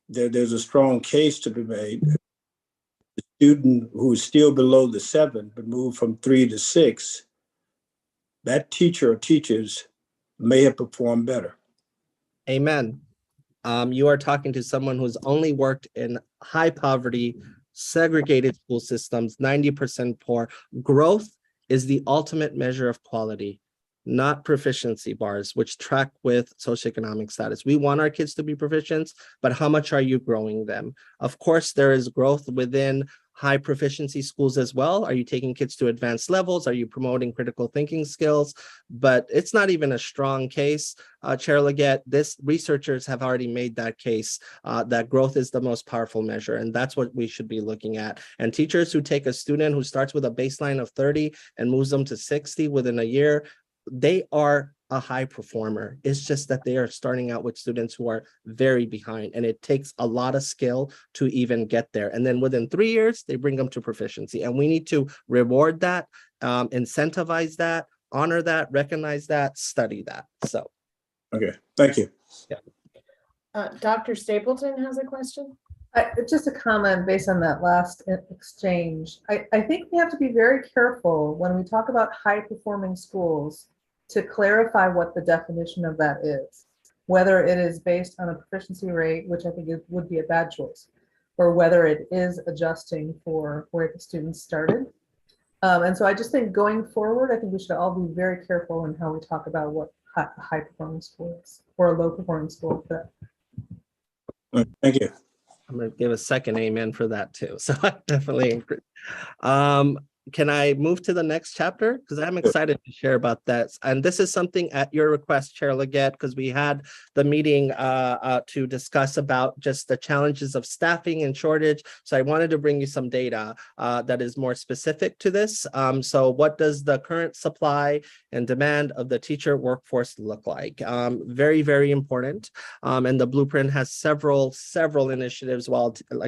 that there's a strong case to be made. The student who is still below the 7, but moved from 3 to 6, that teacher or teachers may have performed better. Amen. You are talking to someone who's only worked in high poverty, segregated school systems, 90% poor. Growth is the ultimate measure of quality, not proficiency bars, which track with socioeconomic status. We want our kids to be proficient, but how much are you growing them? Of course, there is growth within high proficiency schools as well? Are you taking kids to advanced levels? Are you promoting critical thinking skills? But it's not even a strong case, Chair Leggett. Researchers have already made that case that growth is the most powerful measure, and that's what we should be looking at. And teachers who take a student who starts with a baseline of 30 and moves them to 60 within a year, they are a high performer. It's just that they are starting out with students who are very behind, and it takes a lot of skill to even get there. And then within 3 years, they bring them to proficiency. And we need to reward that, incentivize that, honor that, recognize that, study that. So. Okay, thank you. Dr. Stapleton has a question. Just a comment based on that last exchange. I think we have to be very careful when we talk about high performing schools to clarify what the definition of that is, whether it is based on a proficiency rate, which I think would be a bad choice, or whether it is adjusting for where the students started. And so I just think going forward, I think we should all be very careful in how we talk about what a high performing school is or a low performing school. Thank you. I'm going to give a second amen for that too. So I definitely agree. Can I move to the next chapter? Because I'm excited to share about that. And this is something at your request, Chair Leggett, because we had the meeting to discuss about just the challenges of staffing and shortage. So I wanted to bring you some data that is more specific to this. So what does the current supply and demand of the teacher workforce look like? Very, very important. And the blueprint has several initiatives,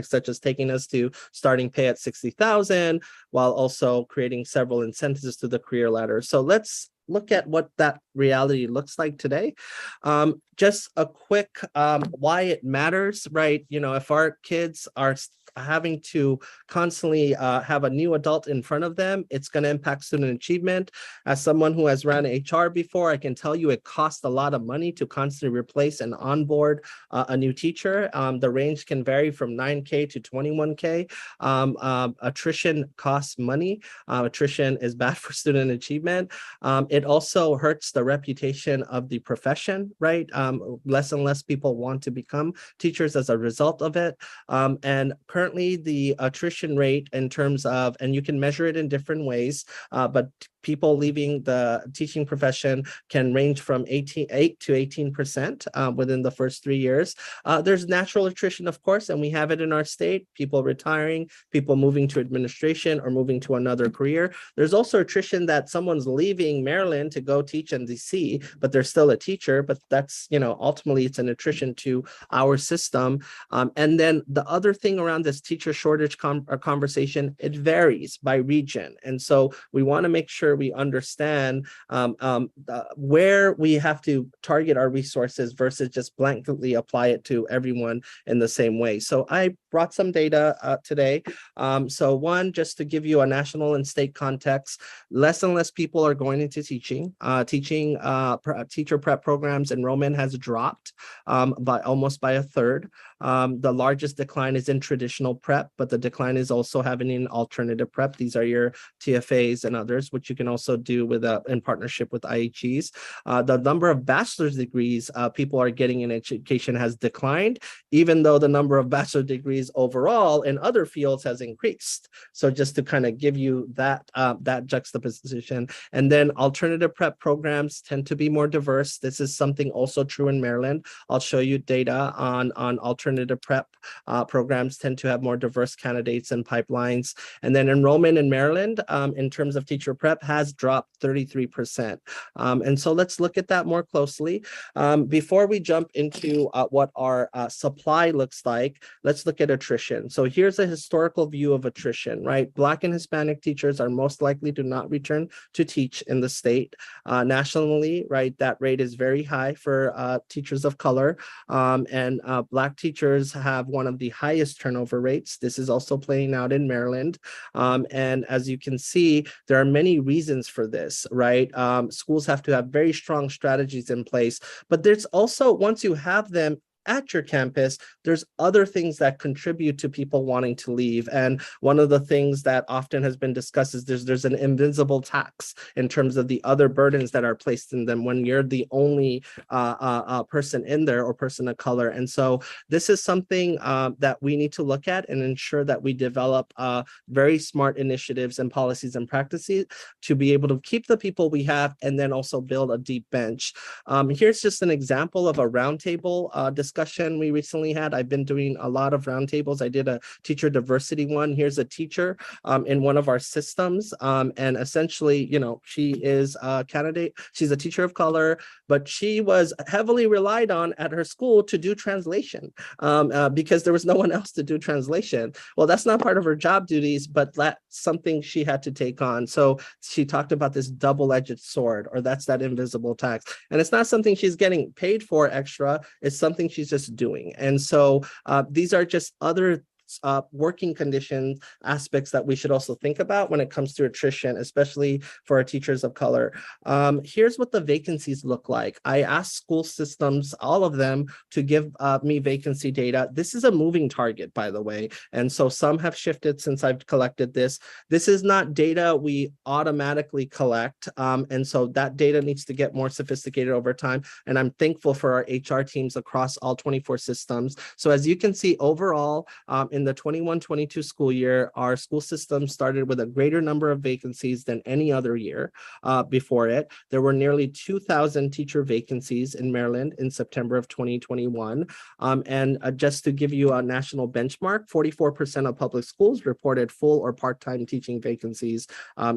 such as taking us to starting pay at 60,000, while also creating several incentives to the career ladder. So let's look at what that reality looks like today. Just a quick why it matters, right? You know, if our kids are having to constantly have a new adult in front of them, it's going to impact student achievement. As someone who has ran HR before, I can tell you it costs a lot of money to constantly replace and onboard a new teacher. The range can vary from 9K to 21K. Attrition costs money. Attrition is bad for student achievement. It also hurts the reputation of the profession, right? Less and less people want to become teachers as a result of it. And currently the attrition rate in terms of, and you can measure it in different ways, but people leaving the teaching profession can range from 8 to 18% within the first 3 years. There's natural attrition, of course, and we have it in our state, people retiring, people moving to administration or moving to another career. There's also attrition that someone's leaving Maryland to go teach in DC, but they're still a teacher, but that's, you know, ultimately it's an attrition to our system. And then the other thing around this teacher shortage conversation, it varies by region. And so we want to make sure we understand where we have to target our resources versus just blanketly apply it to everyone in the same way. So I brought some data today. So one, just to give you a national and state context, less and less people are going into teaching. Teacher prep programs enrollment has dropped by almost by a third. The largest decline is in traditional prep, but the decline is also happening in alternative prep. These are your TFAs and others, which you can also do with in partnership with IHEs. The number of bachelor's degrees people are getting in education has declined, even though the number of bachelor degrees overall in other fields has increased. So just to kind of give you that that juxtaposition. And then alternative prep programs tend to be more diverse. This is something also true in Maryland. I'll show you data on alternative prep programs tend to have more diverse candidates and pipelines. And then enrollment in Maryland in terms of teacher prep has dropped 33%. And so let's look at that more closely. Before we jump into what our supply looks like, let's look at attrition. So here's a historical view of attrition, right? Black and Hispanic teachers are most likely to not return to teach in the state. Nationally, right, that rate is very high for teachers of color. And Black teachers have one of the highest turnover rates. This is also playing out in Maryland. And as you can see, there are many reasons for this, right? Schools have to have very strong strategies in place, but there's also, once you have them, at your campus, there's other things that contribute to people wanting to leave. And one of the things that often has been discussed is there's an invisible tax in terms of the other burdens that are placed in them when you're the only person in there or person of color. And so this is something that we need to look at and ensure that we develop very smart initiatives and policies and practices to be able to keep the people we have and then also build a deep bench. Here's just an example of a roundtable discussion we recently had. I've been doing a lot of roundtables. I did a teacher diversity one. Here's a teacher in one of our systems. And essentially, you know, she is a candidate. She's a teacher of color, but she was heavily relied on at her school to do translation because there was no one else to do translation. Well, that's not part of her job duties, but that's something she had to take on. So she talked about this double-edged sword, or that's that invisible tax. And it's not something she's getting paid for extra. It's something she's just doing. And so these are just other working conditions aspects that we should also think about when it comes to attrition, especially for our teachers of color. Here's what the vacancies look like. I asked school systems, all of them, to give me vacancy data. This is a moving target, by the way. And so some have shifted since I've collected this. This is not data we automatically collect. And so that data needs to get more sophisticated over time. And I'm thankful for our HR teams across all 24 systems. So as you can see, overall, in the 21-22 school year, our school system started with a greater number of vacancies than any other year before it. There were nearly 2,000 teacher vacancies in Maryland in September of 2021. And just to give you a national benchmark, 44% of public schools reported full or part-time teaching vacancies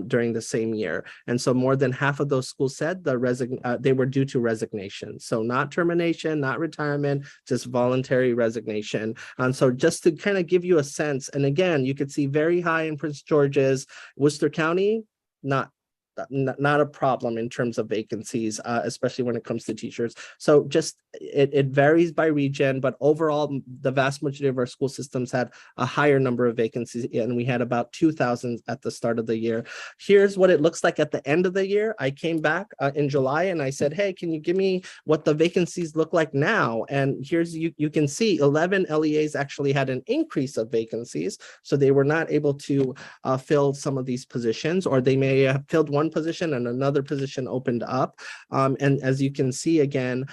during the same year. And so more than half of those schools said they were due to resignation. So not termination, not retirement, just voluntary resignation. And so just to kind of give you a sense, and again, you could see very high in Prince George's, Worcester County, not a problem in terms of vacancies, especially when it comes to teachers. So just it varies by region, but overall, the vast majority of our school systems had a higher number of vacancies, and we had about 2,000 at the start of the year. Here's what it looks like at the end of the year. I came back in July and I said, hey, can you give me what the vacancies look like now? And here's, you can see 11 LEAs actually had an increase of vacancies. So they were not able to fill some of these positions, or they may have filled one position and another position opened up. And as you can see, again,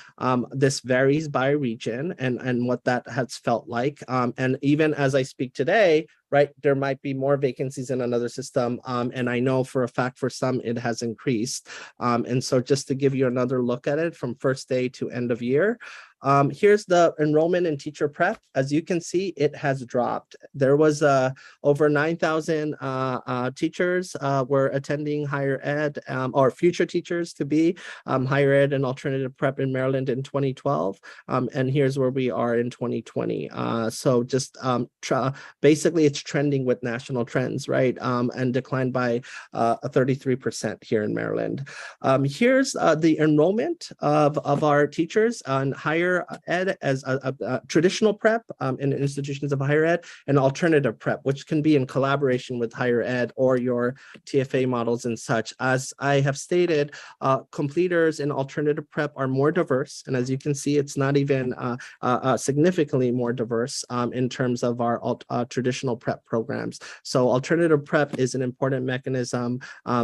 this varies by region and what that has felt like. And even as I speak today, right, there might be more vacancies in another system. And I know for a fact for some it has increased. And so just to give you another look at it from first day to end of year, here's the enrollment in teacher prep. As you can see, it has dropped. There was over 9,000 teachers were attending higher ed, or future teachers to be higher ed and alternative prep in Maryland in 2012. And here's where we are in 2020. So just basically it's trending with national trends, right? And declined by 33% here in Maryland. Here's the enrollment of our teachers on higher ed as a traditional prep in institutions of higher ed, and alternative prep, which can be in collaboration with higher ed or your TFA models and such. As I have stated, completers in alternative prep are more diverse. And as you can see, it's not even significantly more diverse in terms of our traditional prep programs. So alternative prep is an important mechanism,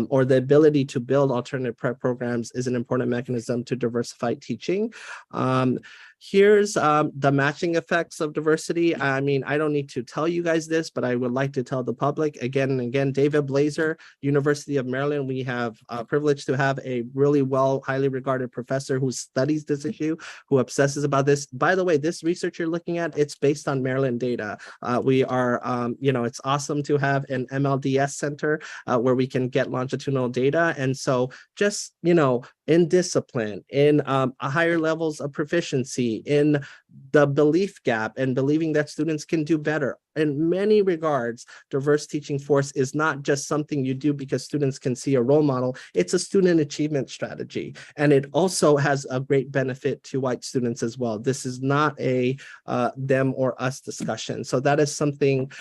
or the ability to build alternative prep programs is an important mechanism to diversify teaching. Here's the matching effects of diversity. I mean, I don't need to tell you guys this, but I would like to tell the public again and again. David Blazer, University of Maryland, we have a privilege to have a really highly regarded professor who studies this issue, who obsesses about this. By the way, this research you're looking at, it's based on Maryland data. We are, it's awesome to have an MLDS center where we can get longitudinal data. And so just, in discipline, in higher levels of proficiency, in the belief gap and believing that students can do better. In many regards, diverse teaching force is not just something you do because students can see a role model. It's a student achievement strategy. And it also has a great benefit to white students as well. This is not a them or us discussion. So that is something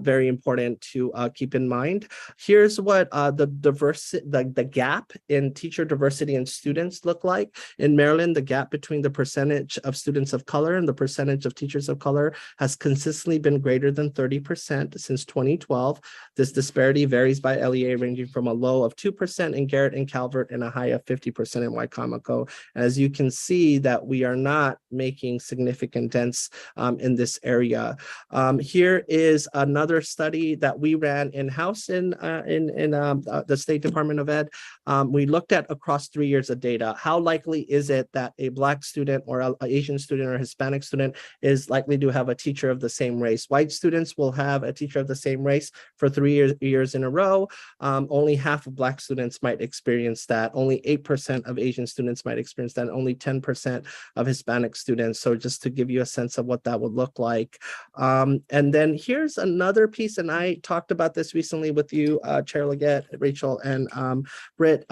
very important to keep in mind. Here's what the gap in teacher diversity and students look like. In Maryland, the gap between the percentage of students of color color, and the percentage of teachers of color has consistently been greater than 30% since 2012. This disparity varies by LEA, ranging from a low of 2% in Garrett and Calvert and a high of 50% in Wicomico. As you can see that we are not making significant dents in this area. Here is another study that we ran in-house in the State Department of Ed. We looked at across 3 years of data. How likely is it that a Black student or an Asian student or a Hispanic student is likely to have a teacher of the same race? White students will have a teacher of the same race for 3 years in a row. Only half of Black students might experience that. Only 8% of Asian students might experience that. Only 10% of Hispanic students. So just to give you a sense of what that would look like. And then here's another piece, and I talked about this recently with you, Chair Leggett, Rachel, and Britt.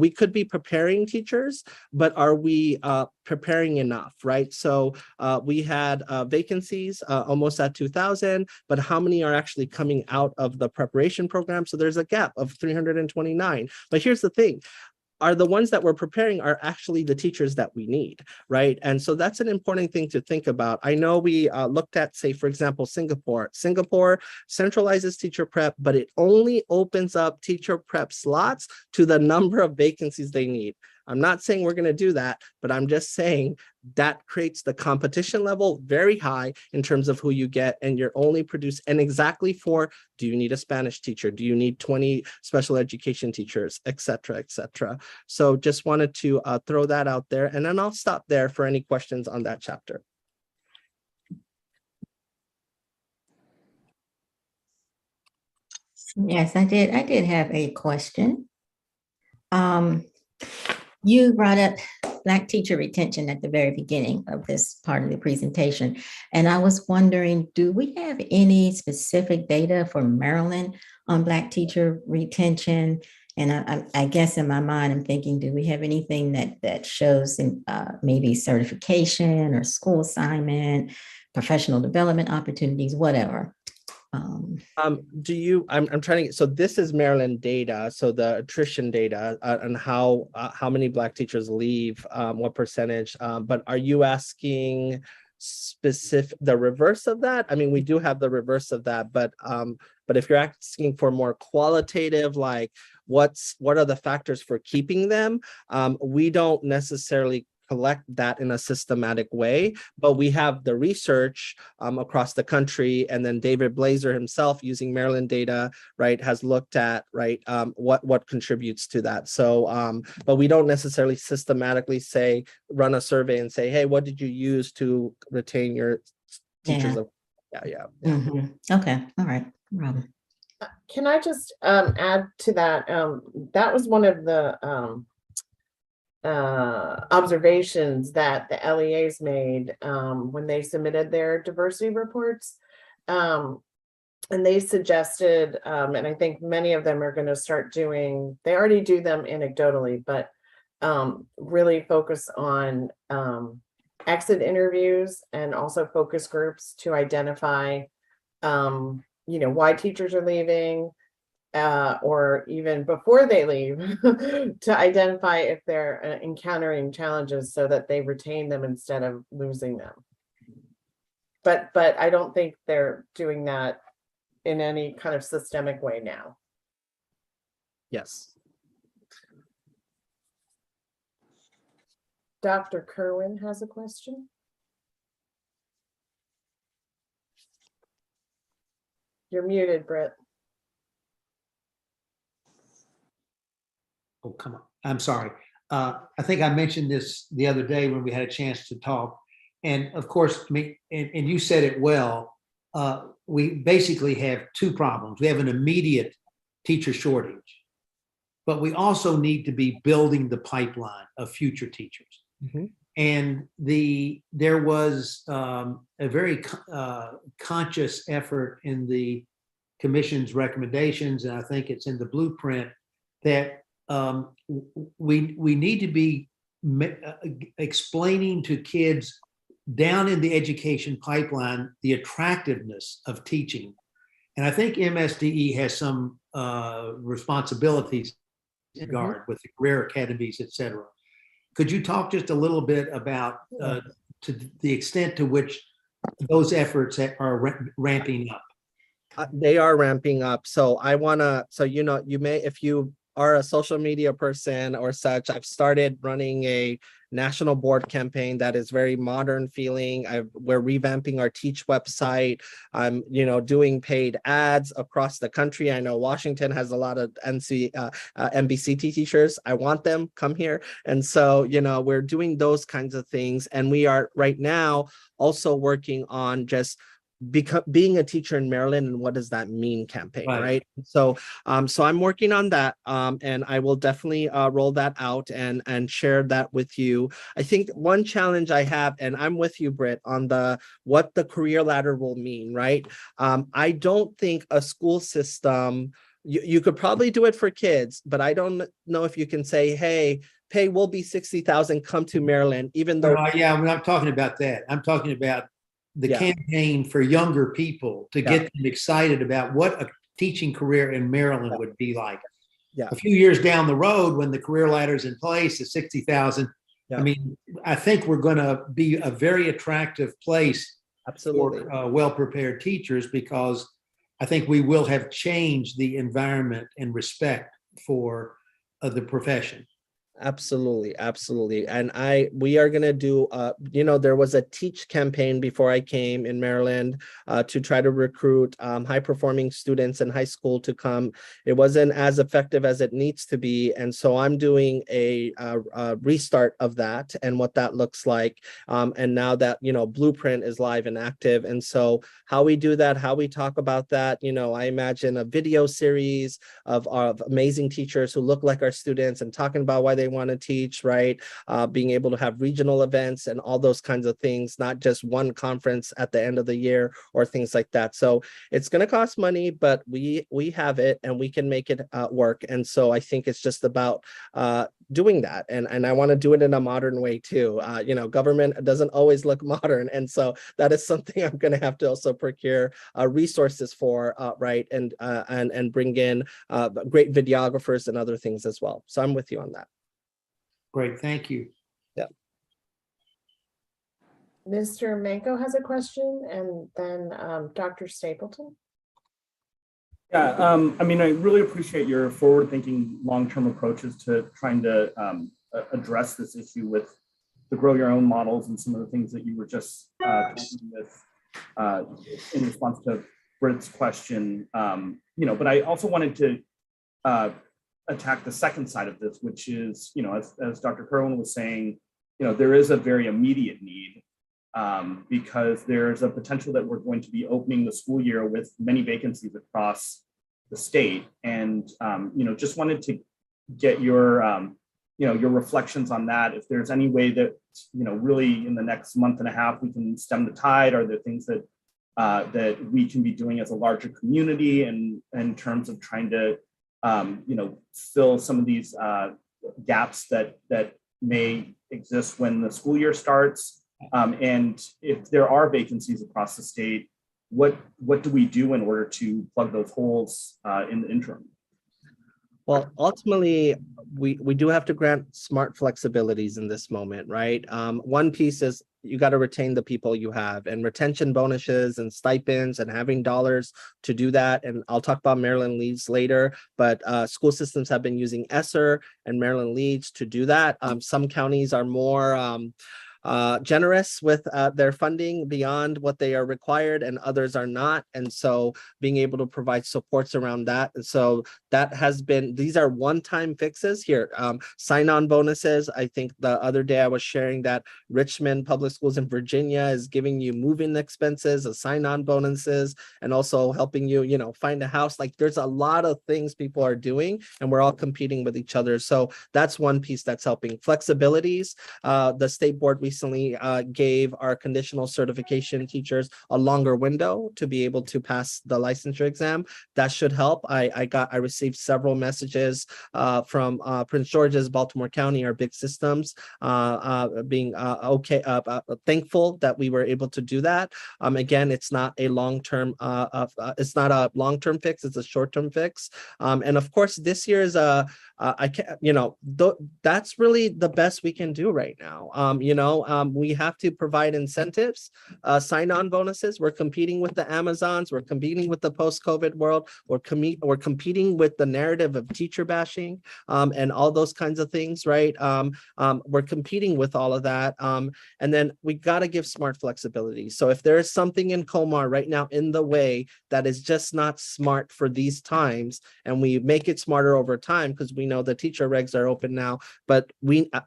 We could be preparing teachers, but are we preparing enough, right? So we had vacancies almost at 2,000, but how many are actually coming out of the preparation program? So there's a gap of 329. But here's the thing. Are the ones that we're preparing are actually the teachers that we need, right? And so that's an important thing to think about. I know we looked at, say, for example, Singapore. Singapore centralizes teacher prep, but it only opens up teacher prep slots to the number of vacancies they need. I'm not saying we're going to do that, but I'm just saying that creates the competition level very high in terms of who you get, and you're only produced and exactly for, do you need a Spanish teacher? Do you need 20 special education teachers, et cetera, et cetera. So just wanted to throw that out there, and then I'll stop there for any questions on that chapter. Yes, I did have a question. You brought up Black teacher retention at the very beginning of this part of the presentation. And I was wondering, do we have any specific data for Maryland on Black teacher retention? And I guess in my mind, I'm thinking, do we have anything that shows maybe certification or school assignment, professional development opportunities, whatever? I'm trying to, so this is Maryland data, so the attrition data and how many Black teachers leave, what percentage, but are you asking specific, the reverse of that? I mean, we do have the reverse of that, but if you're asking for more qualitative, like what are the factors for keeping them? We don't necessarily collect that in a systematic way, but we have the research across the country, and then David Blazer himself, using Maryland data, right, has looked at, right, what contributes to that. So, but we don't necessarily systematically say, run a survey and say, hey, what did you use to retain your teachers? Yeah. Mm-hmm. Okay, all right, Robin. Can I just add to that? That was one of the observations that the LEAs made when they submitted their diversity reports. And they suggested, and I think many of them are going to start doing, they already do them anecdotally, but really focus on exit interviews and also focus groups to identify, why teachers are leaving, or even before they leave, to identify if they're encountering challenges so that they retain them instead of losing them. But I don't think they're doing that in any kind of systemic way now. Yes. Dr. Kerwin has a question. You're muted, Britt. Oh, come on. I'm sorry. I think I mentioned this the other day when we had a chance to talk. And of course, and you said it well, we basically have two problems. We have an immediate teacher shortage, but we also need to be building the pipeline of future teachers. Mm-hmm. And there was a very conscious effort in the commission's recommendations, and I think it's in the blueprint, that we need to be explaining to kids down in the education pipeline the attractiveness of teaching. And I think MSDE has some responsibilities in regard with the career academies, et cetera. Could you talk just a little bit about to the extent to which those efforts are ramping up? They are ramping up. So I wanna, so you may, if you are a social media person or such, I've started running a national board campaign that is very modern feeling. We're revamping our Teach website. I'm, doing paid ads across the country. I know Washington has a lot of NBC teachers. I want them, come here. And so, we're doing those kinds of things. And we are right now also working on just being a teacher in Maryland and what does that mean campaign, right? So I'm working on that, and I will definitely roll that out and share that with you. I think one challenge I have, and I'm with you, Britt, on what the career ladder will mean, right? I don't think a school system, you could probably do it for kids, but I don't know if you can say, hey, pay will be $60,000, come to Maryland, even though. Yeah, I'm not talking about that. I'm talking about the campaign for younger people to get them excited about what a teaching career in Maryland would be like. A few years down the road, when the career ladder is in place at 60,000, I mean, I think we're going to be a very attractive place for well-prepared teachers, because I think we will have changed the environment and respect for the profession. Absolutely. And we are going to do, there was a Teach campaign before I came in Maryland to try to recruit high performing students in high school to come. It wasn't as effective as it needs to be. And so I'm doing a restart of that and what that looks like. And now that, Blueprint is live and active. And so how we do that, how we talk about that, I imagine a video series of amazing teachers who look like our students and talking about why they want to teach, right? Being able to have regional events and all those kinds of things, not just one conference at the end of the year or things like that. So it's going to cost money, but we have it and we can make it work. And so I think it's just about doing that. And I want to do it in a modern way too. Government doesn't always look modern. And so that is something I'm going to have to also procure resources for, right? And bring in great videographers and other things as well. So I'm with you on that. Great, thank you. Yeah. Mr. Manko has a question, and then Dr. Stapleton. Yeah, I mean, I really appreciate your forward-thinking, long-term approaches to trying to address this issue with the grow your own models and some of the things that you were just talking with in response to Britt's question. But I also wanted to attack the second side of this, which is, as Dr. Kerwin was saying, there is a very immediate need because there's a potential that we're going to be opening the school year with many vacancies across the state. And, just wanted to get your reflections on that. If there's any way that, really in the next month and a half, we can stem the tide, are there things that that we can be doing as a larger community and in terms of trying to fill some of these gaps that may exist when the school year starts. And if there are vacancies across the state, what do we do in order to plug those holes in the interim? Well, ultimately, we do have to grant smart flexibilities in this moment, right? One piece is you got to retain the people you have, and retention bonuses and stipends and having dollars to do that. And I'll talk about Maryland Leads later, but school systems have been using ESSER and Maryland Leads to do that. Some counties are more generous with their funding beyond what they are required, and others are not. And so being able to provide supports around that. And so that has been, these are one-time fixes here. Sign-on bonuses. I think the other day I was sharing that Richmond Public Schools in Virginia is giving you moving expenses, sign-on bonuses, and also helping you, find a house. Like there's a lot of things people are doing, and we're all competing with each other. So that's one piece that's helping. Flexibilities. The state board recently gave our conditional certification teachers a longer window to be able to pass the licensure exam. That should help. I received several messages from Prince George's, Baltimore County, our big systems, being thankful that we were able to do that. Again, it's not a long-term fix, it's a short-term fix. And of course, this year is that's really the best we can do right now. we have to provide incentives, sign-on bonuses. We're competing with the Amazons. We're competing with the post-COVID world. We're competing with the narrative of teacher bashing and all those kinds of things, right? We're competing with all of that. And then we got to give smart flexibility. So if there is something in Comar right now in the way that is just not smart for these times, and we make it smarter over time, because we know the teacher regs are open now, but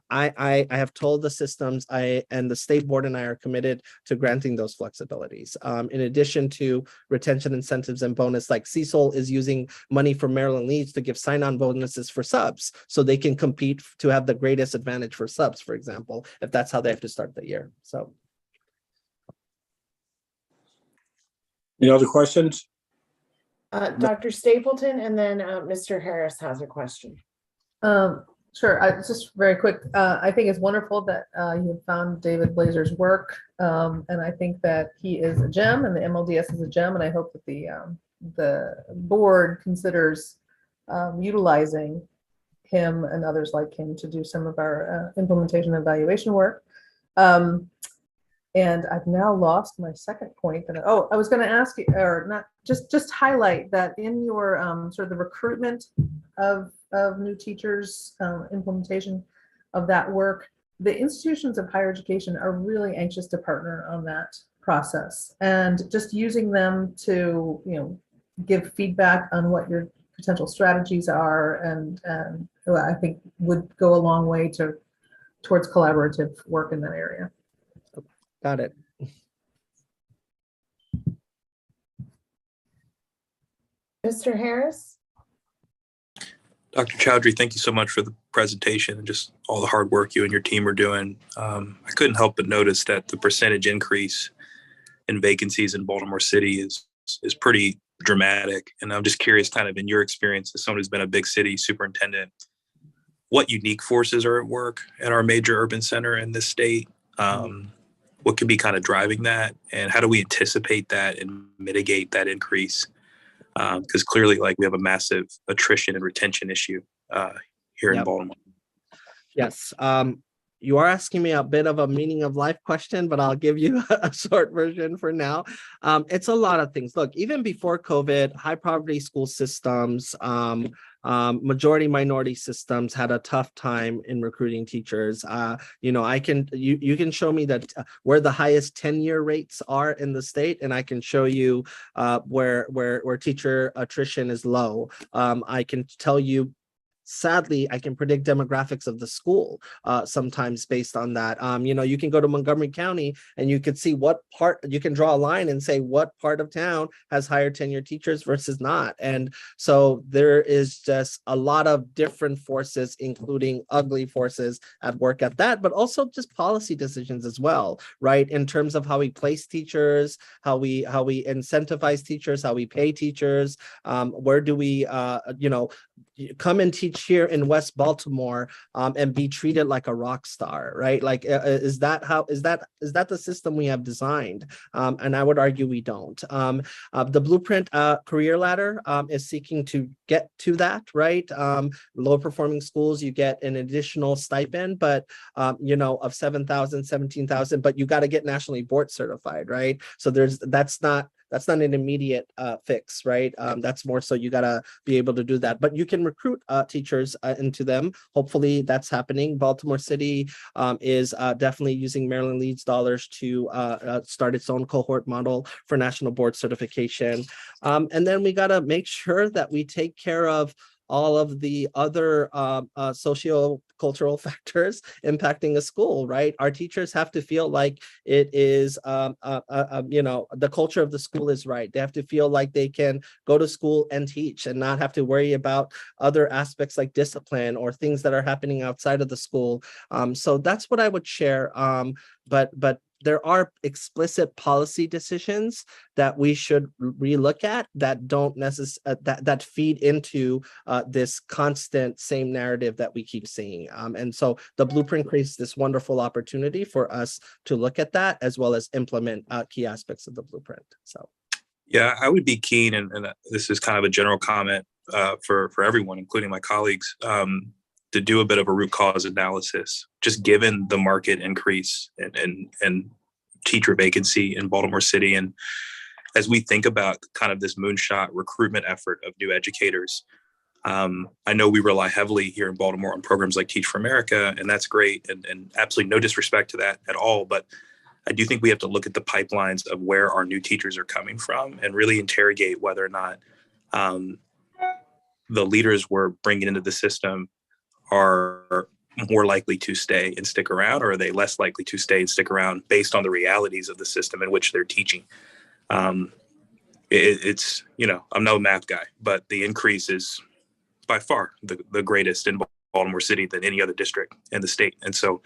I have told the systems, and the state board and I are committed to granting those flexibilities. In addition to retention incentives and bonus, like CSOL is using money from Maryland Leads to give sign-on bonuses for subs so they can compete to have the greatest advantage for subs, for example, if that's how they have to start the year. So. Any other questions? Dr. Stapleton, and then Mr. Harris has a question. Sure. Just very quick. I think it's wonderful that you have found David Blazer's work, and I think that he is a gem, and the MLDS is a gem, and I hope that the board considers utilizing him and others like him to do some of our implementation and evaluation work. And I've now lost my second point. That I was going to ask you, or not, just highlight that in your sort of the recruitment of new teachers, implementation of that work, the institutions of higher education are really anxious to partner on that process, and just using them to, give feedback on what your potential strategies are, and I think would go a long way towards collaborative work in that area. Got it. Mr. Harris? Dr. Chowdhury, thank you so much for the presentation and just all the hard work you and your team are doing. I couldn't help but notice that the percentage increase in vacancies in Baltimore City is pretty dramatic. And I'm just curious, kind of in your experience as someone who's been a big city superintendent, what unique forces are at work at our major urban center in this state? What could be kind of driving that, and how do we anticipate that and mitigate that increase? Because clearly, like, we have a massive attrition and retention issue here in Baltimore. Yes. You are asking me a bit of a meaning of life question, but I'll give you a short version for now. It's a lot of things. Look, even before COVID, high poverty school systems, majority minority systems had a tough time in recruiting teachers. You can show me that where the highest tenure rates are in the state, and I can show you where teacher attrition is low. I can tell you, sadly, I can predict demographics of the school sometimes based on that. You can go to Montgomery County and you can see what part, you can draw a line and say what part of town has higher tenure teachers versus not. And so there is just a lot of different forces, including ugly forces at work at that, but also just policy decisions as well, right? In terms of how we place teachers, how we incentivize teachers, how we pay teachers, where do we, come and teach here in West Baltimore and be treated like a rock star, right? Like, is that the system we have designed? And I would argue we don't. The Blueprint career ladder is seeking to get to that, right? Low performing schools, you get an additional stipend, but of $7,000, $17,000, but you got to get nationally board certified, right? So that's not an immediate fix, right? That's more so you got to be able to do that. But you can recruit teachers into them. Hopefully that's happening. Baltimore City is definitely using Maryland Leads dollars to start its own cohort model for national board certification. And then we got to make sure that we take care of all of the other socio-cultural factors impacting a school, right? Our teachers have to feel like it is, the culture of the school is right. They have to feel like they can go to school and teach and not have to worry about other aspects like discipline or things that are happening outside of the school. So that's what I would share. But there are explicit policy decisions that we should relook at that don't necessarily that feed into this constant same narrative that we keep seeing. And so the Blueprint creates this wonderful opportunity for us to look at that as well as implement key aspects of the Blueprint. So, yeah, I would be keen, and this is kind of a general comment for everyone, including my colleagues, to do a bit of a root cause analysis, just given the market increase and teacher vacancy in Baltimore City. And as we think about kind of this moonshot recruitment effort of new educators, I know we rely heavily here in Baltimore on programs like Teach for America, and that's great, and absolutely no disrespect to that at all. But I do think we have to look at the pipelines of where our new teachers are coming from and really interrogate whether or not the leaders we're bringing into the system are more likely to stay and stick around, or are they less likely to stay and stick around based on the realities of the system in which they're teaching. It's, you know, I'm no math guy, but the increase is by far the greatest in Baltimore City than any other district in the state. And so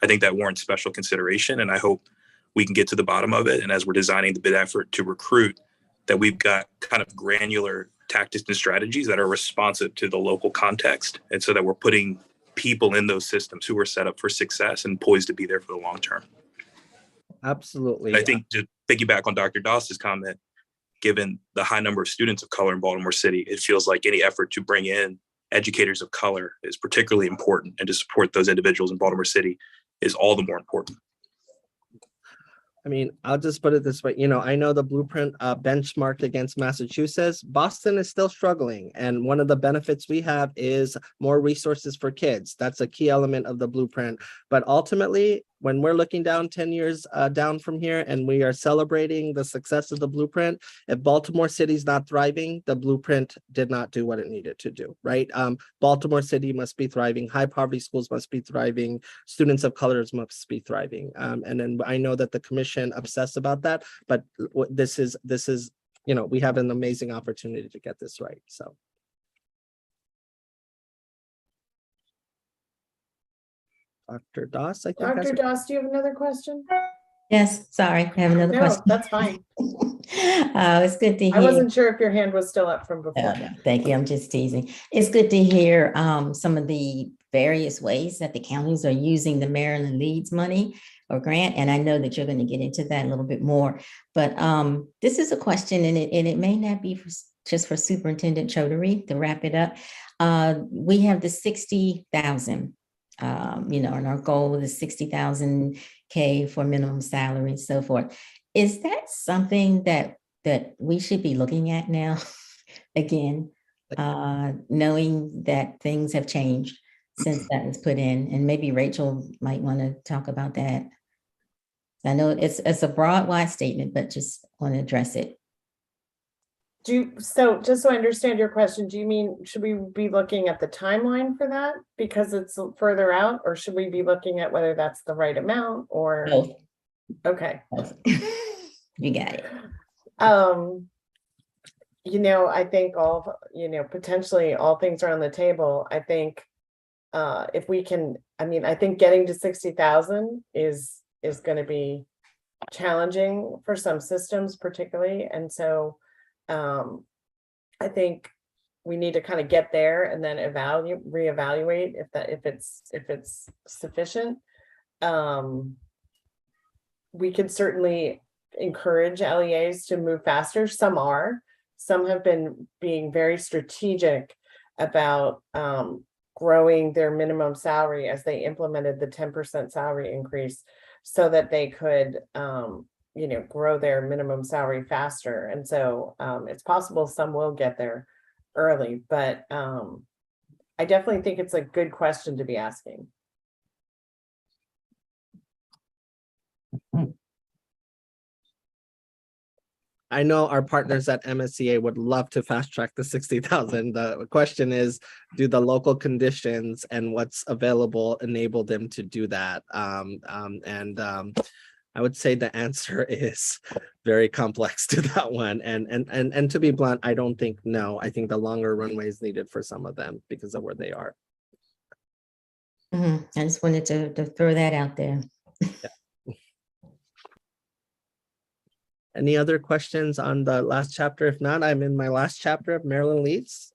I think that warrants special consideration, and I hope we can get to the bottom of it. And as we're designing the bid effort to recruit, that we've got kind of granular tactics and strategies that are responsive to the local context. And so that we're putting people in those systems who are set up for success and poised to be there for the long term. Absolutely. And I think to piggyback on Dr. Doss's comment, given the high number of students of color in Baltimore City, it feels like any effort to bring in educators of color is particularly important, and to support those individuals in Baltimore City is all the more important. I mean, I'll just put it this way. You know, I know the blueprint benchmarked against Massachusetts. Boston is still struggling. And one of the benefits we have is more resources for kids. That's a key element of the blueprint. But ultimately, when we're looking down 10 years down from here and we are celebrating the success of the blueprint, if Baltimore City's not thriving, the blueprint did not do what it needed to do, right? Baltimore City must be thriving. High poverty schools must be thriving. Students of colors must be thriving. And then I know that the commission obsessed about that, but this is, you know, we have an amazing opportunity to get this right, so. Dr. Doss, I think. Dr. Doss, do you have another question? Yes, sorry, I have another No, question. that's fine. It's good to hear. I wasn't sure if your hand was still up from No, before. no, thank you. I'm just teasing. It's good to hear some of the various ways that the counties are using the Maryland Leads money or grant. And I know that you're going to get into that a little bit more. But this is a question, and it may not be just for Superintendent Chaudhary to wrap it up. We have the 60,000, you know, and our goal is 60,000 K for minimum salary and so forth. Is that something that we should be looking at now? Again, knowing that things have changed since that was put in, and maybe Rachel might want to talk about that. I know it's a broad, wide statement, but just want to address it. So just so I understand your question, do you mean, should we be looking at the timeline for that because it's further out, or should we be looking at whether that's the right amount or? Both. Okay. You got it. You know, I think potentially all things are on the table. I think if we can, I think getting to 60,000 is going to be challenging for some systems particularly. And so I think we need to kind of get there and then reevaluate if it's sufficient. We can certainly encourage LEAs to move faster. Some have been being very strategic about growing their minimum salary as they implemented the 10% salary increase so that they could grow their minimum salary faster. And so it's possible some will get there early, but I definitely think it's a good question to be asking. I know our partners at MSCA would love to fast track the 60,000. The question is, do the local conditions and what's available enable them to do that? I would say the answer is very complex to that one. And to be blunt, I don't think no. I think the longer runway is needed for some of them because of where they are. I just wanted to throw that out there. Yeah. Any other questions on the last chapter? If not, I'm in my last chapter of Maryland Leads.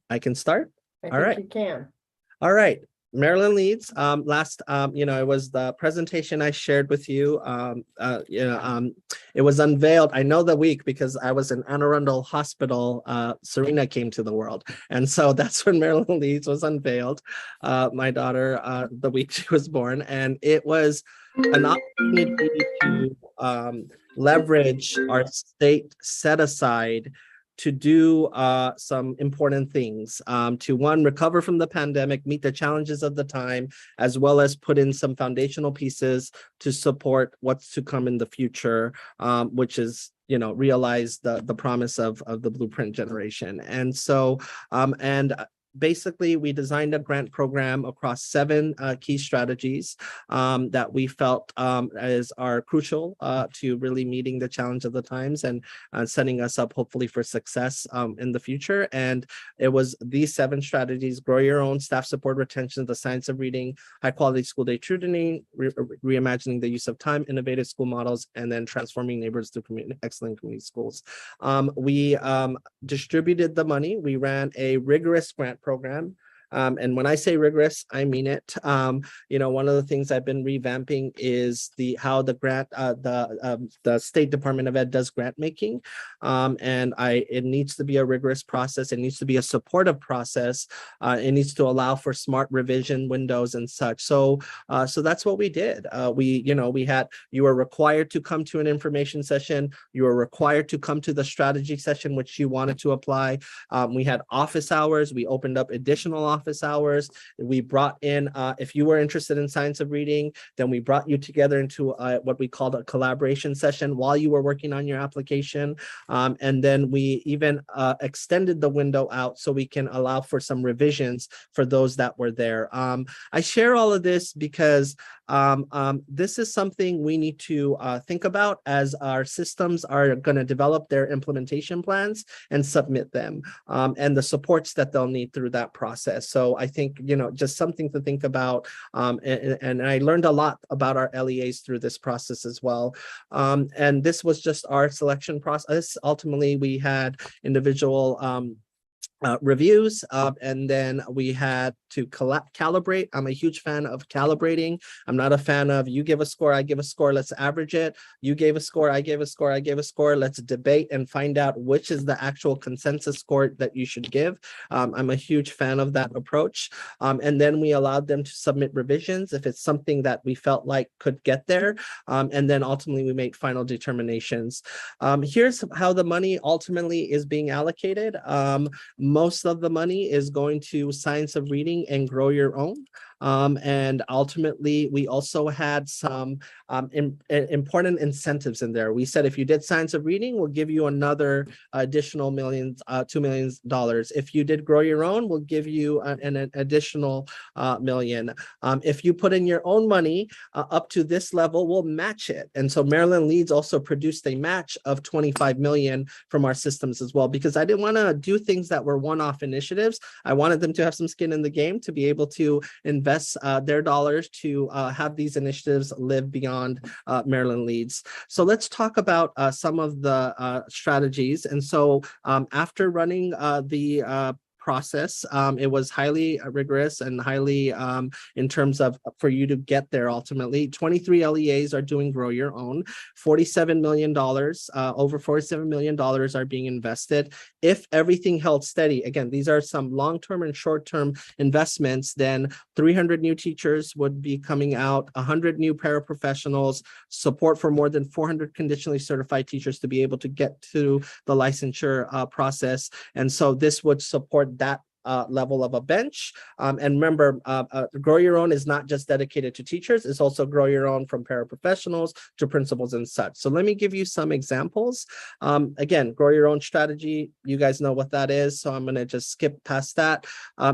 I can start. I All think right. you can. All right. Maryland Leads, it was the presentation I shared with you. It was unveiled. I know the week because I was in Anne Arundel Hospital. Serena came to the world. And so that's when Maryland Leads was unveiled. My daughter, the week she was born. And it was an opportunity to leverage our state set aside to do some important things, to one, recover from the pandemic, meet the challenges of the time, as well as put in some foundational pieces to support what's to come in the future, which is realize the promise of the blueprint generation. And so, basically, we designed a grant program across 7 key strategies that we felt are crucial to really meeting the challenge of the times and setting us up hopefully for success in the future. And it was these 7 strategies: grow your own, staff support, retention, the science of reading, high quality school day tutoring, reimagining the use of time, innovative school models, and then transforming neighborhoods to excellent community schools. We distributed the money. We ran a rigorous grant program. And when I say rigorous, I mean it. One of the things I've been revamping is how the grant, the State Department of Ed does grant making. It needs to be a rigorous process. It needs to be a supportive process. It needs to allow for smart revision windows and such. So that's what we did. You were required to come to an information session. You were required to come to the strategy session, which you wanted to apply. We had office hours. We opened up additional office hours. We brought in, if you were interested in science of reading, then we brought you together into what we called a collaboration session while you were working on your application. And then we even extended the window out so we can allow for some revisions for those that were there. I share all of this because this is something we need to think about as our systems are going to develop their implementation plans and submit them, and the supports that they'll need through that process. So I think, just something to think about. And I learned a lot about our LEAs through this process as well. And this was just our selection process. Ultimately, we had individual reviews, and then we had to calibrate. I'm a huge fan of calibrating. I'm not a fan of you give a score, I give a score, let's average it. You gave a score, I gave a score, I gave a score. Let's debate and find out which is the actual consensus score that you should give. I'm a huge fan of that approach. And then we allowed them to submit revisions if it's something that we felt like could get there. And then ultimately we made final determinations. Here's how the money ultimately is being allocated. Most of the money is going to science of reading and grow your own. And ultimately, we also had some important incentives in there. We said if you did science of reading, we'll give you another additional $2 million. If you did grow your own, we'll give you an additional $1 million. If you put in your own money up to this level, we'll match it. And so Maryland Leads also produced a match of $25 million from our systems as well, because I didn't want to do things that were one-off initiatives. I wanted them to have some skin in the game to be able to invest their dollars to have these initiatives live beyond Maryland Leads. So let's talk about some of the strategies. And so after running the process, it was highly rigorous and highly in terms of for you to get there. Ultimately 23 LEAs are doing grow your own. $47 million, over $47 million are being invested. If everything held steady, again, these are some long-term and short-term investments, then 300 new teachers would be coming out, 100 new paraprofessionals, support for more than 400 conditionally certified teachers to be able to get to the licensure process. And so this would support that level of a bench. And remember, Grow Your Own is not just dedicated to teachers, it's also Grow Your Own from paraprofessionals to principals and such. So let me give you some examples. Again, Grow Your Own strategy, you guys know what that is, so I'm going to just skip past that.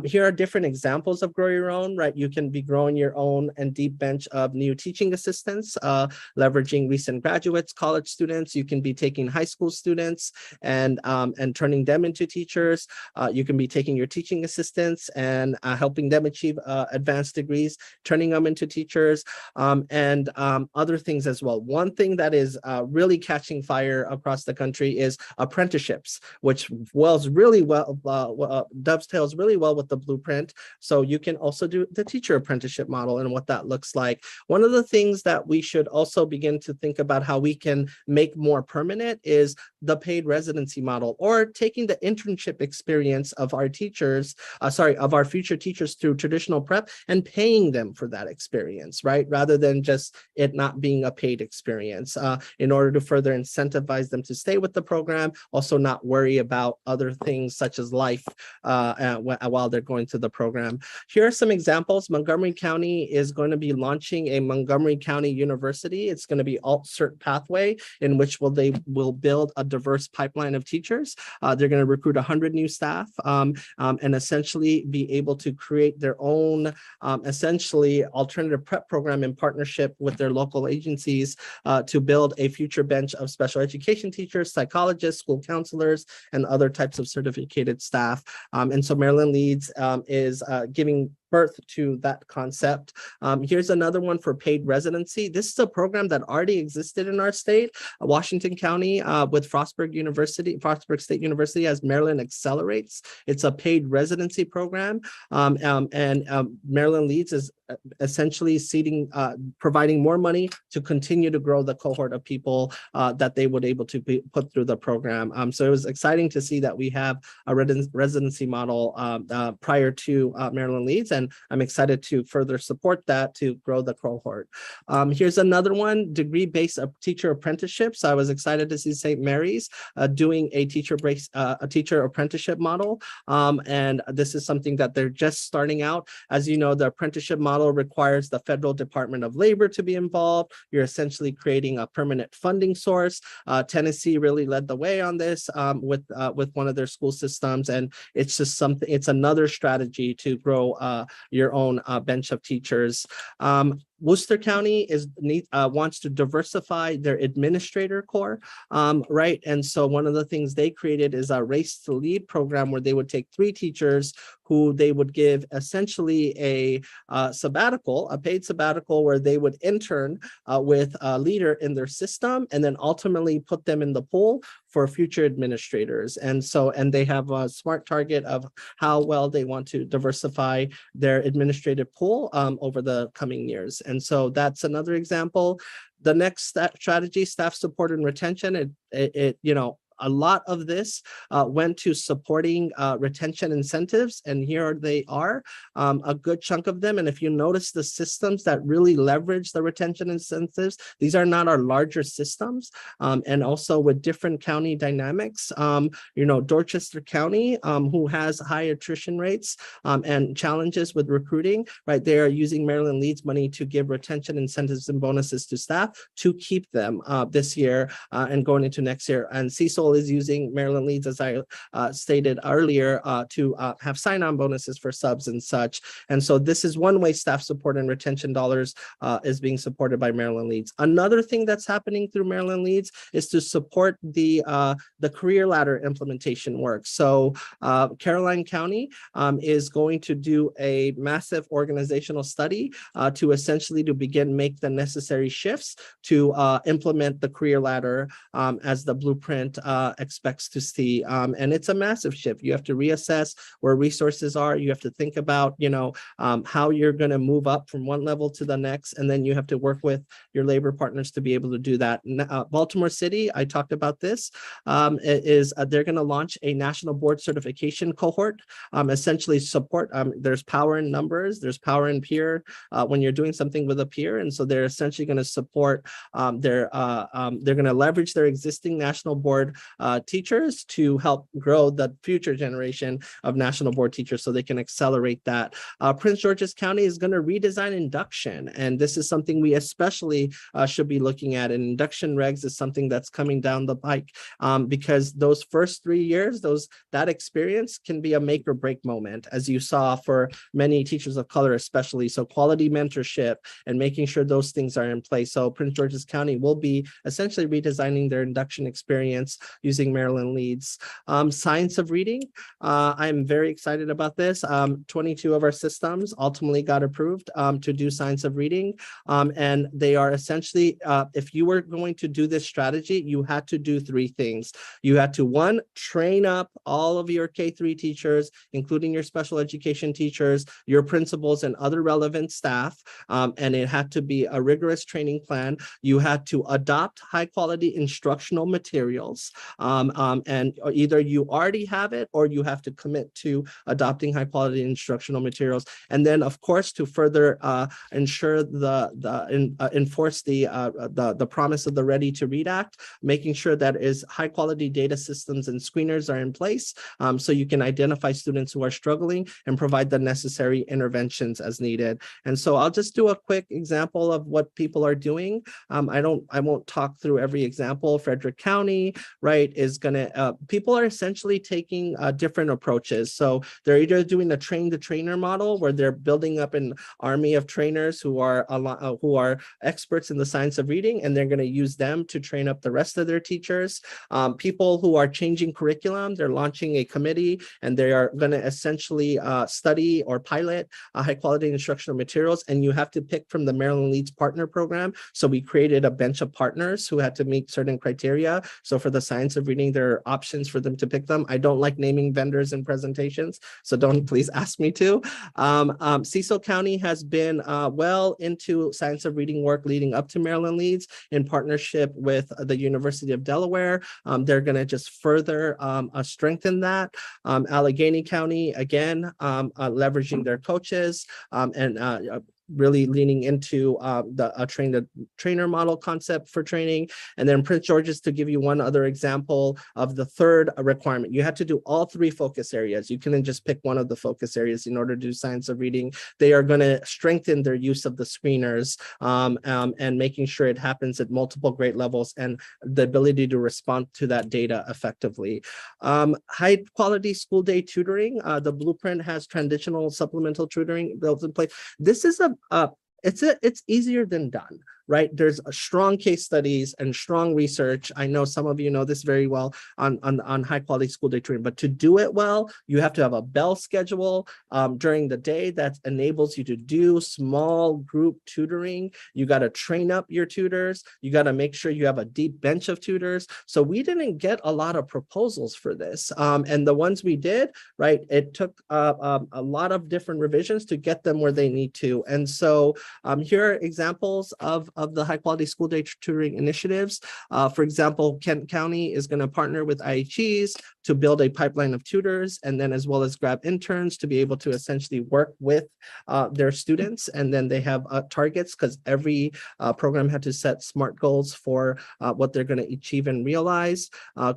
Here are different examples of Grow Your Own, right? You can be growing your own and deep bench of new teaching assistants, leveraging recent graduates, college students. You can be taking high school students and turning them into teachers. You can be taking your teaching teaching assistants and helping them achieve advanced degrees, turning them into teachers, and other things as well. One thing that is really catching fire across the country is apprenticeships, which dovetails really well with the blueprint. So you can also do the teacher apprenticeship model and what that looks like. One of the things that we should also begin to think about how we can make more permanent is the paid residency model, or taking the internship experience of our teachers, of our future teachers through traditional prep and paying them for that experience, right? Rather than just it not being a paid experience, in order to further incentivize them to stay with the program, also not worry about other things such as life while they're going through the program. Here are some examples. Montgomery County is going to be launching a Montgomery County University. It's going to be alt-cert pathway in which they will build a diverse pipeline of teachers. They're going to recruit 100 new staff and essentially be able to create their own essentially alternative prep program in partnership with their local agencies to build a future bench of special education teachers, psychologists, school counselors, and other types of certificated staff. And so Maryland Leads is giving birth to that concept. Here's another one for paid residency. This is a program that already existed in our state. Washington County with Frostburg State University as Maryland Accelerates. It's a paid residency program. Maryland Leads is essentially providing more money to continue to grow the cohort of people that they would able to put through the program. So it was exciting to see that we have a residency model prior to Maryland Leads, and I'm excited to further support that to grow the cohort. Here's another one, degree-based teacher apprenticeships. I was excited to see St. Mary's doing a teacher apprenticeship model. And this is something that they're just starting out. As you know, the apprenticeship model requires the Federal Department of Labor to be involved. You're essentially creating a permanent funding source. Tennessee really led the way on this with one of their school systems. And it's just something, it's another strategy to grow your own bench of teachers. Worcester County wants to diversify their administrator corps, right? And so one of the things they created is a Race to Lead program where they would take 3 teachers who they would give essentially a paid sabbatical where they would intern with a leader in their system and then ultimately put them in the pool for future administrators. And they have a smart target of how well they want to diversify their administrative pool over the coming years. And so that's another example. The next strategy, staff support and retention, a lot of this went to supporting retention incentives, and here they are, a good chunk of them. And if you notice the systems that really leverage the retention incentives, these are not our larger systems, and also with different county dynamics. Dorchester County, who has high attrition rates and challenges with recruiting, right? They are using Maryland Leads money to give retention incentives and bonuses to staff to keep them this year and going into next year. And Cecil is using Maryland Leads, as I stated earlier, to have sign-on bonuses for subs and such. And so this is one way staff support and retention dollars is being supported by Maryland Leads. Another thing that's happening through Maryland Leads is to support the career ladder implementation work. So Caroline County is going to do a massive organizational study to essentially make the necessary shifts to implement the career ladder as the blueprint expects to see. And it's a massive shift. You have to reassess where resources are. You have to think about, how you're going to move up from one level to the next. And then you have to work with your labor partners to be able to do that. Baltimore City, I talked about this, they're going to launch a national board certification cohort, essentially support. There's power in numbers, there's power in peer when you're doing something with a peer. And so they're essentially going to support they're going to leverage their existing national board teachers to help grow the future generation of national board teachers so they can accelerate that. Prince George's County is going to redesign induction. And this is something we especially should be looking at. And induction regs is something that's coming down the pike because those first 3 years, that experience can be a make or break moment, as you saw for many teachers of color, especially. So quality mentorship and making sure those things are in place. So Prince George's County will be essentially redesigning their induction experience using Maryland Leads. Science of reading, I'm very excited about this. 22 of our systems ultimately got approved to do science of reading. And they are essentially, if you were going to do this strategy, you had to do three things. You had to, one, train up all of your K-3 teachers, including your special education teachers, your principals, and other relevant staff. And it had to be a rigorous training plan. You had to adopt high quality instructional materials. And either you already have it or you have to commit to adopting high quality instructional materials. And then, of course, to further ensure enforce the promise of the Ready to Read Act, making sure that is high quality data systems and screeners are in place, so you can identify students who are struggling and provide the necessary interventions as needed. And so I'll just do a quick example of what people are doing. I won't talk through every example. Frederick County, right, is gonna, people are essentially taking different approaches. So they're either doing a train the trainer model where they're building up an army of trainers who are experts in the science of reading, and they're going to use them to train up the rest of their teachers. People who are changing curriculum, they're launching a committee, and they are going to essentially study or pilot high quality instructional materials. And you have to pick from the Maryland Leads Partner Program. So we created a bench of partners who had to meet certain criteria. So for the science of reading, there are options for them to pick them. I don't like naming vendors in presentations, so don't please ask me to. Cecil County has been well into science of reading work leading up to Maryland Leads in partnership with the University of Delaware. They're going to just further strengthen that. Allegheny County, again, leveraging their coaches and really leaning into the trainer model concept for training. And then Prince George's, to give you one other example of the third requirement, you have to do all three focus areas. You couldn't just pick one of the focus areas in order to do science of reading. They are going to strengthen their use of the screeners and making sure it happens at multiple grade levels and the ability to respond to that data effectively. High quality school day tutoring. The blueprint has transitional supplemental tutoring built in place. This is it's easier than done, right? There's a strong case studies and strong research. I know some of you know this very well on high quality school day tutoring, but to do it well, you have to have a bell schedule during the day that enables you to do small group tutoring. You got to train up your tutors. You got to make sure you have a deep bench of tutors. So we didn't get a lot of proposals for this. And the ones we did, right, it took a lot of different revisions to get them where they need to. And so here are examples of the high quality school day tutoring initiatives. For example, Kent County is going to partner with IHEs to build a pipeline of tutors, and then as well as grab interns to be able to essentially work with their students. And then they have targets, because every program had to set SMART goals for what they're going to achieve and realize.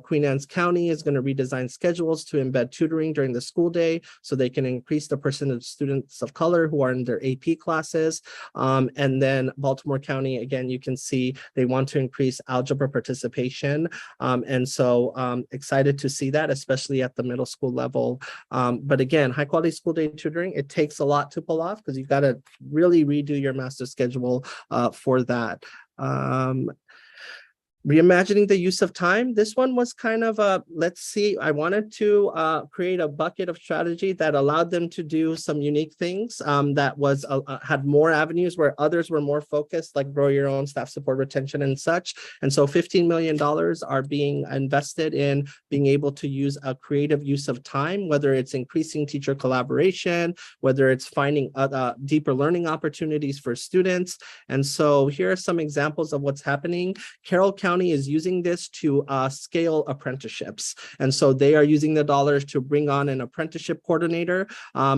Queen Anne's County is going to redesign schedules to embed tutoring during the school day so they can increase the percentage of students of color who are in their AP classes. And then Baltimore County, again, you can see they want to increase algebra participation. And so excited to see that, especially at the middle school level. But again, high quality school day tutoring, it takes a lot to pull off because you've got to really redo your master schedule for that. Reimagining the use of time. This one was kind of a, let's see, I wanted to create a bucket of strategy that allowed them to do some unique things that was had more avenues where others were more focused, like grow your own, staff support, retention, and such. And so $15 million are being invested in being able to use a creative use of time, whether it's increasing teacher collaboration, whether it's finding deeper learning opportunities for students. And so here are some examples of what's happening. Carroll County is using this to scale apprenticeships. And so they are using the dollars to bring on an apprenticeship coordinator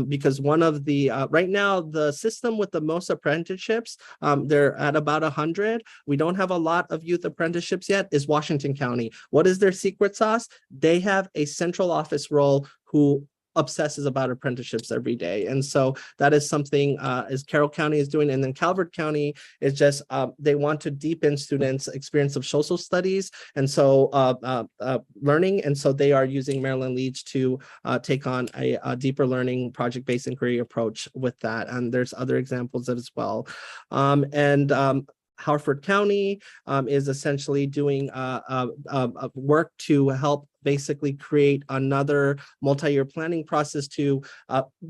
because one of the, right now, the system with the most apprenticeships, they're at about 100. We don't have a lot of youth apprenticeships yet, is Washington County. What is their secret sauce? They have a central office role who obsesses about apprenticeships every day. And so that is something as Carroll County is doing. And then Calvert County is just, they want to deepen students' experience of social studies. And so learning. And so they are using Maryland Leads to take on a deeper learning project-based inquiry approach with that. And there's other examples as well. Harford County is essentially doing work to help basically create another multi-year planning process to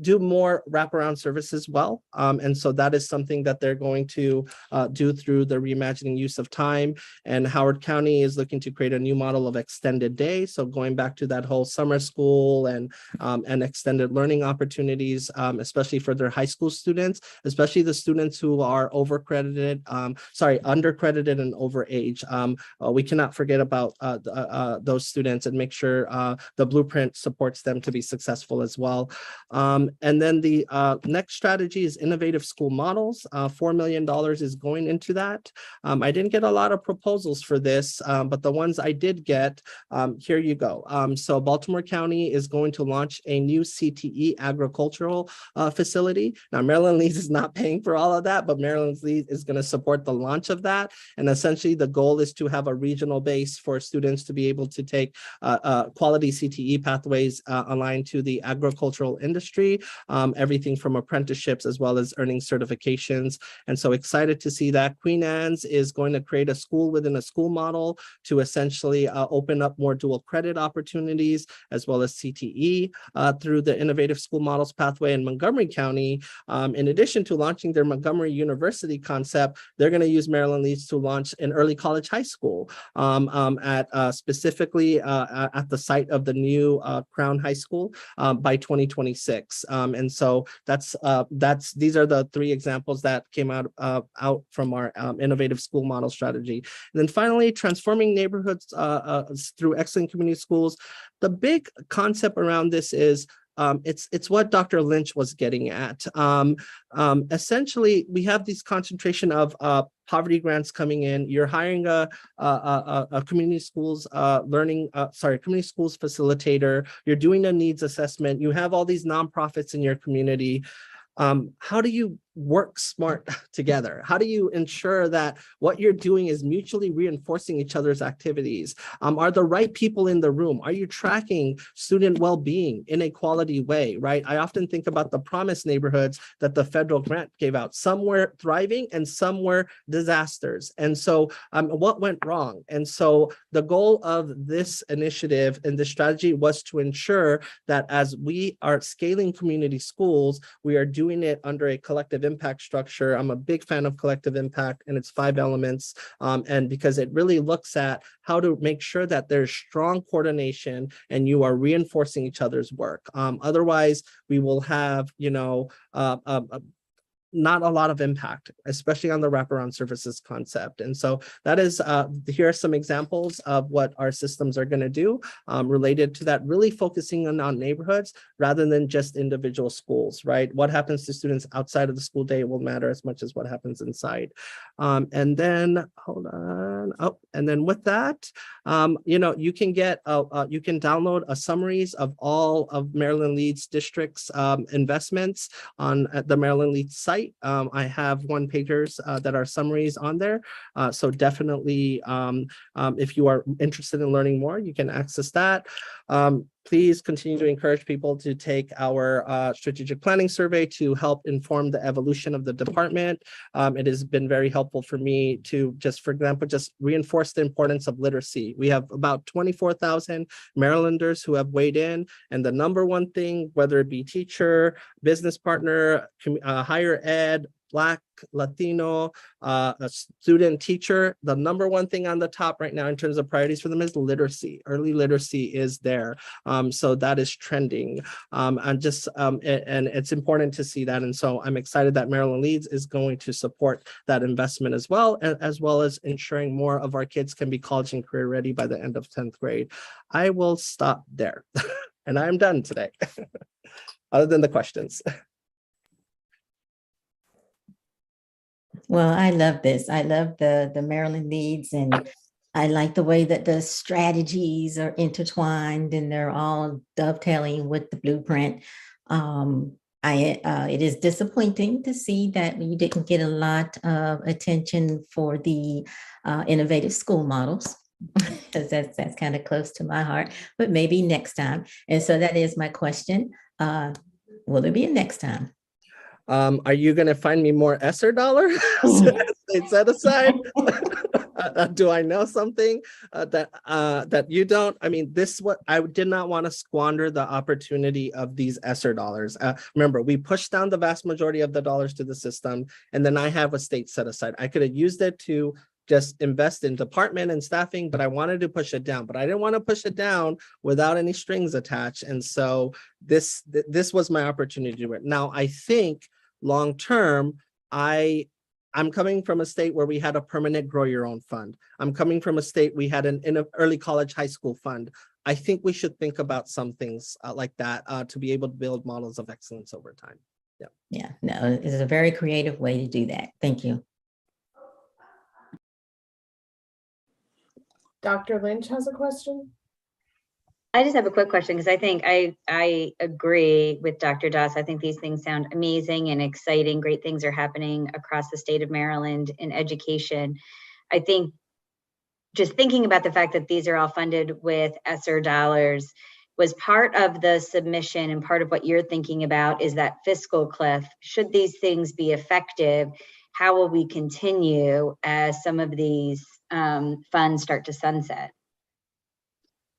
do more wraparound services well. And so that is something that they're going to do through the reimagining use of time. And Howard County is looking to create a new model of extended day. So going back to that whole summer school and extended learning opportunities, especially for their high school students, especially the students who are undercredited and overage. We cannot forget about those students and make sure the blueprint supports them to be successful as well. And then the next strategy is innovative school models. $4 million is going into that. I didn't get a lot of proposals for this, but the ones I did get, here you go. So Baltimore County is going to launch a new CTE agricultural facility. Now, Maryland Leeds is not paying for all of that, but Maryland Leeds is going to support the launch of that. And essentially the goal is to have a regional base for students to be able to take quality CTE pathways aligned to the agricultural industry, everything from apprenticeships as well as earning certifications. And so excited to see that. Queen Anne's is going to create a school within a school model to essentially open up more dual credit opportunities as well as CTE through the innovative school models pathway. In Montgomery County, in addition to launching their Montgomery University concept, they're going to use Maryland Leeds to launch an early college high school specifically at the site of the new Crown High School by 2026. And so these are the three examples that came out from our innovative school model strategy. And then finally, transforming neighborhoods through excellent community schools. The big concept around this is it's what Dr. Lynch was getting at. Essentially, we have this concentration of poverty grants coming in. You're hiring a community schools community schools facilitator. You're doing a needs assessment. You have all these nonprofits in your community. How do you work smart together? How do you ensure that what you're doing is mutually reinforcing each other's activities? Are the right people in the room? Are you tracking student well-being in a quality way, right? I often think about the promise neighborhoods that the federal grant gave out. Some were thriving and some were disasters. And so what went wrong? And so the goal of this initiative and this strategy was to ensure that as we are scaling community schools, we are doing it under a collective impact structure. I'm a big fan of collective impact and its 5 elements. And because it really looks at how to make sure that there's strong coordination and you are reinforcing each other's work. Otherwise, we will have, not a lot of impact, especially on the wraparound services concept. And so that is, here are some examples of what our systems are going to do related to that, really focusing on neighborhoods rather than just individual schools, right? What happens to students outside of the school day will matter as much as what happens inside. And then, hold on. Oh, and then with that, you can get, you can download a summaries of all of Maryland Leeds District's investments on the Maryland Leeds site. I have one-pagers that are summaries on there. So definitely, if you are interested in learning more, you can access that. Please continue to encourage people to take our strategic planning survey to help inform the evolution of the department. It has been very helpful for me to just, for example, just reinforce the importance of literacy. We have about 24,000 Marylanders who have weighed in, and the number one thing, whether it be teacher, business partner, higher ed, Black, Latino, a student, teacher, the number one thing on the top right now in terms of priorities for them is literacy. Early literacy is there. So that is trending. And it's important to see that. And so I'm excited that Maryland Leeds is going to support that investment as well as ensuring more of our kids can be college and career ready by the end of 10th grade. I will stop there and I'm done today, other than the questions. Well, I love this. I love the Maryland Leeds, and I like the way that the strategies are intertwined and they're all dovetailing with the blueprint. It is disappointing to see that you didn't get a lot of attention for the innovative school models, because that's kind of close to my heart, but maybe next time. And so that is my question. Will there be a next time? Are you going to find me more ESSER dollars set aside? Do I know something that you don't? I mean, I did not want to squander the opportunity of these ESSER dollars. Remember, we pushed down the vast majority of the dollars to the system, and then I have a state set aside. I could have used it to just invest in department and staffing, but I wanted to push it down. But I didn't want to push it down without any strings attached. And so this was my opportunity to do it. Now, I think long term, I'm coming from a state where we had a permanent grow your own fund. I'm coming from a state we had an early college high school fund. I think we should think about some things like that to be able to build models of excellence over time. Yeah. Yeah, no, it's a very creative way to do that. Thank you. Dr. Lynch has a question. I just have a quick question because I think I agree with Dr. Doss. I think these things sound amazing and exciting. Great things are happening across the state of Maryland in education. I think just thinking about the fact that these are all funded with ESSER dollars was part of the submission, and part of what you're thinking about is that fiscal cliff. Should these things be effective, how will we continue as some of these funds start to sunset?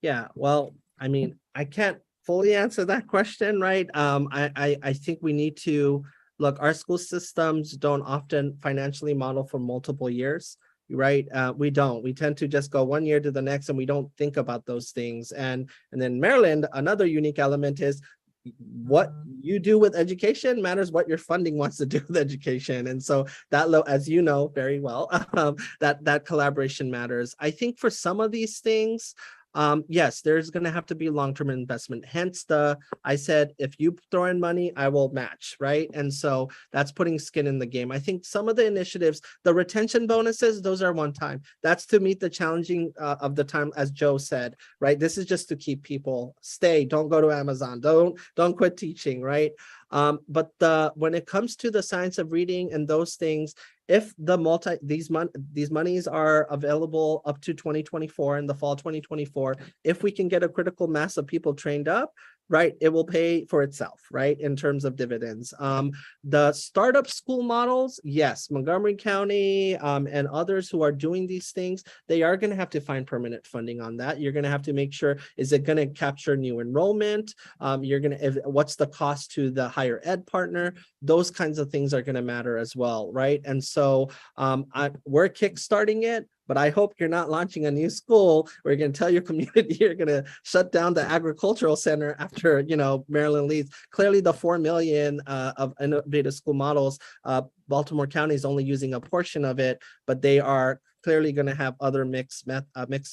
Yeah, well, I mean, I can't fully answer that question, right? I think we need to look, our school systems don't often financially model for multiple years, right? We don't. We tend to just go one year to the next and we don't think about those things. And then Maryland, another unique element is what you do with education matters what your funding wants to do with education. And so that, as you know very well, that collaboration matters. I think for some of these things, yes, there's going to have to be long-term investment. Hence I said, if you throw in money, I will match, right? And so that's putting skin in the game. I think some of the initiatives, the retention bonuses, those are one time. That's to meet the challenging of the time, as Joe said, right? This is just to keep people stay. Don't go to Amazon. Don't quit teaching, right? But when it comes to the science of reading and those things, if these monies are available up to 2024 in the fall 2024, if we can get a critical mass of people trained up, right, it will pay for itself, right, in terms of dividends. The startup school models, yes, Montgomery County and others who are doing these things, they are going to have to find permanent funding on that. You're going to have to make sure, is it going to capture new enrollment? What's the cost to the higher ed partner? Those kinds of things are going to matter as well, right? And so we're kickstarting it. But I hope you're not launching a new school where you're going to tell your community you're going to shut down the agricultural center after, Maryland leaves. Clearly, the 4 million of innovative school models, Baltimore County is only using a portion of it, but they are clearly going to have other mixed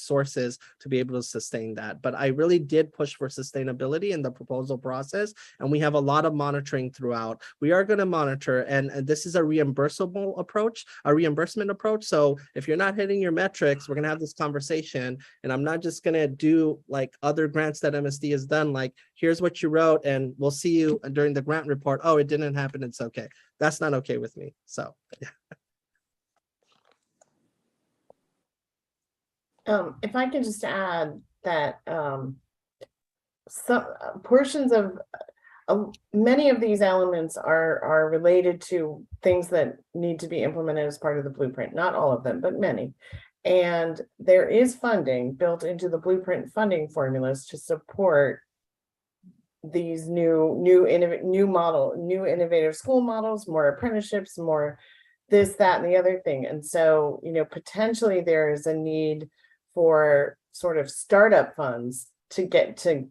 sources to be able to sustain that. But I really did push for sustainability in the proposal process, and we have a lot of monitoring throughout. We are going to monitor, and this is a reimbursement approach. So if you're not hitting your metrics, we're going to have this conversation, and I'm not just going to do like other grants that MSD has done, like, here's what you wrote, and we'll see you during the grant report. Oh, it didn't happen. It's okay. That's not okay with me. So, yeah. If I could just add that some portions of many of these elements are related to things that need to be implemented as part of the blueprint. Not all of them, but many. And there is funding built into the blueprint funding formulas to support these new innovative school models, more apprenticeships, more this, that, and the other thing. And so, potentially there is a need for sort of startup funds to get to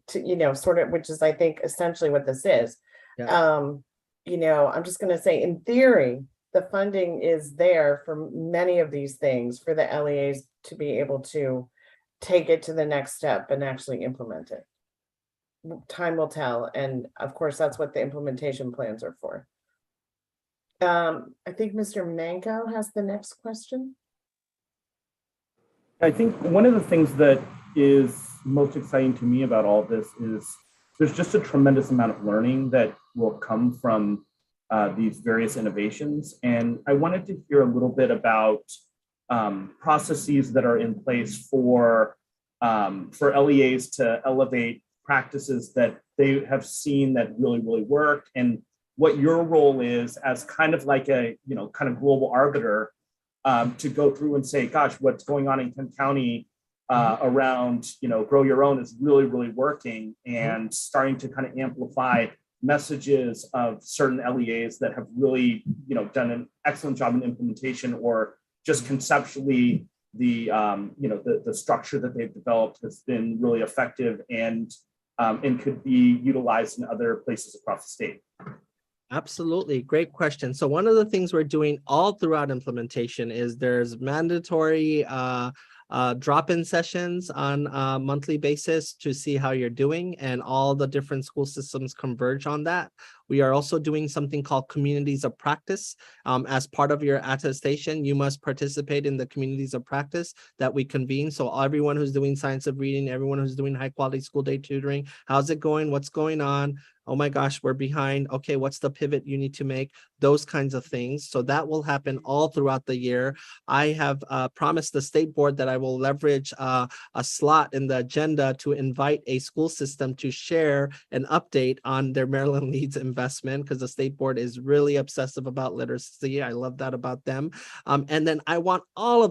sort of, which is, I think, essentially what this is. Yeah. I'm just going to say, in theory, the funding is there for many of these things for the LEAs to be able to take it to the next step and actually implement it. Time will tell. And of course, that's what the implementation plans are for. I think Mr. Manco has the next question. I think one of the things that is most exciting to me about all this is there's just a tremendous amount of learning that will come from these various innovations. And I wanted to hear a little bit about processes that are in place for LEAs to elevate practices that they have seen that really, really work, and what your role is as kind of like a, kind of global arbiter to go through and say, gosh, what's going on in Kent County around, grow your own is really, really working, and starting to kind of amplify messages of certain LEAs that have really, done an excellent job in implementation, or just conceptually the structure that they've developed has been really effective and could be utilized in other places across the state. Absolutely. Great question. So one of the things we're doing all throughout implementation is there's mandatory drop-in sessions on a monthly basis to see how you're doing, and all the different school systems converge on that. We are also doing something called communities of practice. As part of your attestation, you must participate in the communities of practice that we convene. So everyone who's doing science of reading, everyone who's doing high quality school day tutoring, how's it going? What's going on? Oh my gosh, we're behind. Okay, what's the pivot you need to make? Those kinds of things. So that will happen all throughout the year. I have promised the state board that I will leverage a slot in the agenda to invite a school system to share an update on their Maryland Leads investment, because the state board is really obsessive about literacy. I love that about them. And then I want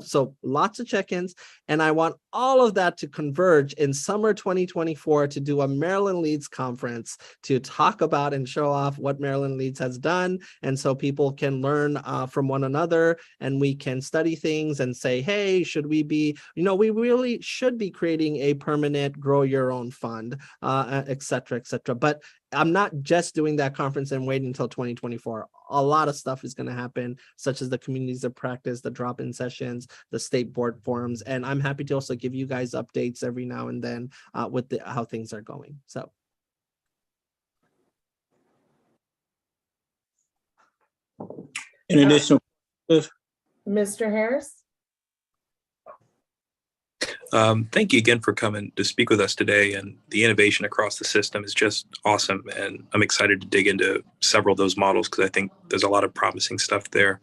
so lots of check-ins, and I want all of that to converge in summer 2024 to do a Maryland Leads conference to talk about and show off what Maryland Leads has done. And so people can learn from one another, and we can study things and say, hey, should we be, we really should be creating a permanent grow your own fund, et cetera, et cetera. But I'm not just doing that conference and waiting until 2024. A lot of stuff is going to happen, such as the communities of practice, the drop-in sessions, the state board forums. And I'm happy to also give you guys updates every now and then with how things are going. So. In addition, Mr. Harris? Thank you again for coming to speak with us today. And the innovation across the system is just awesome. And I'm excited to dig into several of those models, because I think there's a lot of promising stuff there.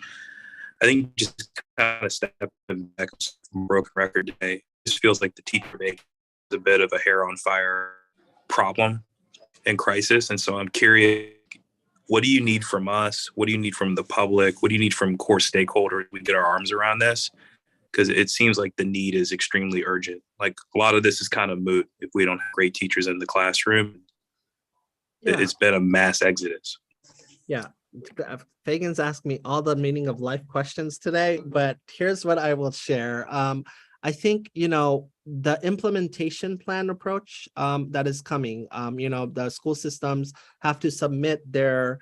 I think just kind of stepping back from broken record today, this feels like the teacher make is a bit of a hair on fire problem and crisis. And so I'm curious, what do you need from us? What do you need from the public? What do you need from core stakeholders? We get our arms around this, because it seems like the need is extremely urgent. Like, a lot of this is kind of moot if we don't have great teachers in the classroom. Yeah. It's been a mass exodus. Yeah. Fagan's asked me all the meaning of life questions today, but here's what I will share. I think, the implementation plan approach that is coming, the school systems have to submit their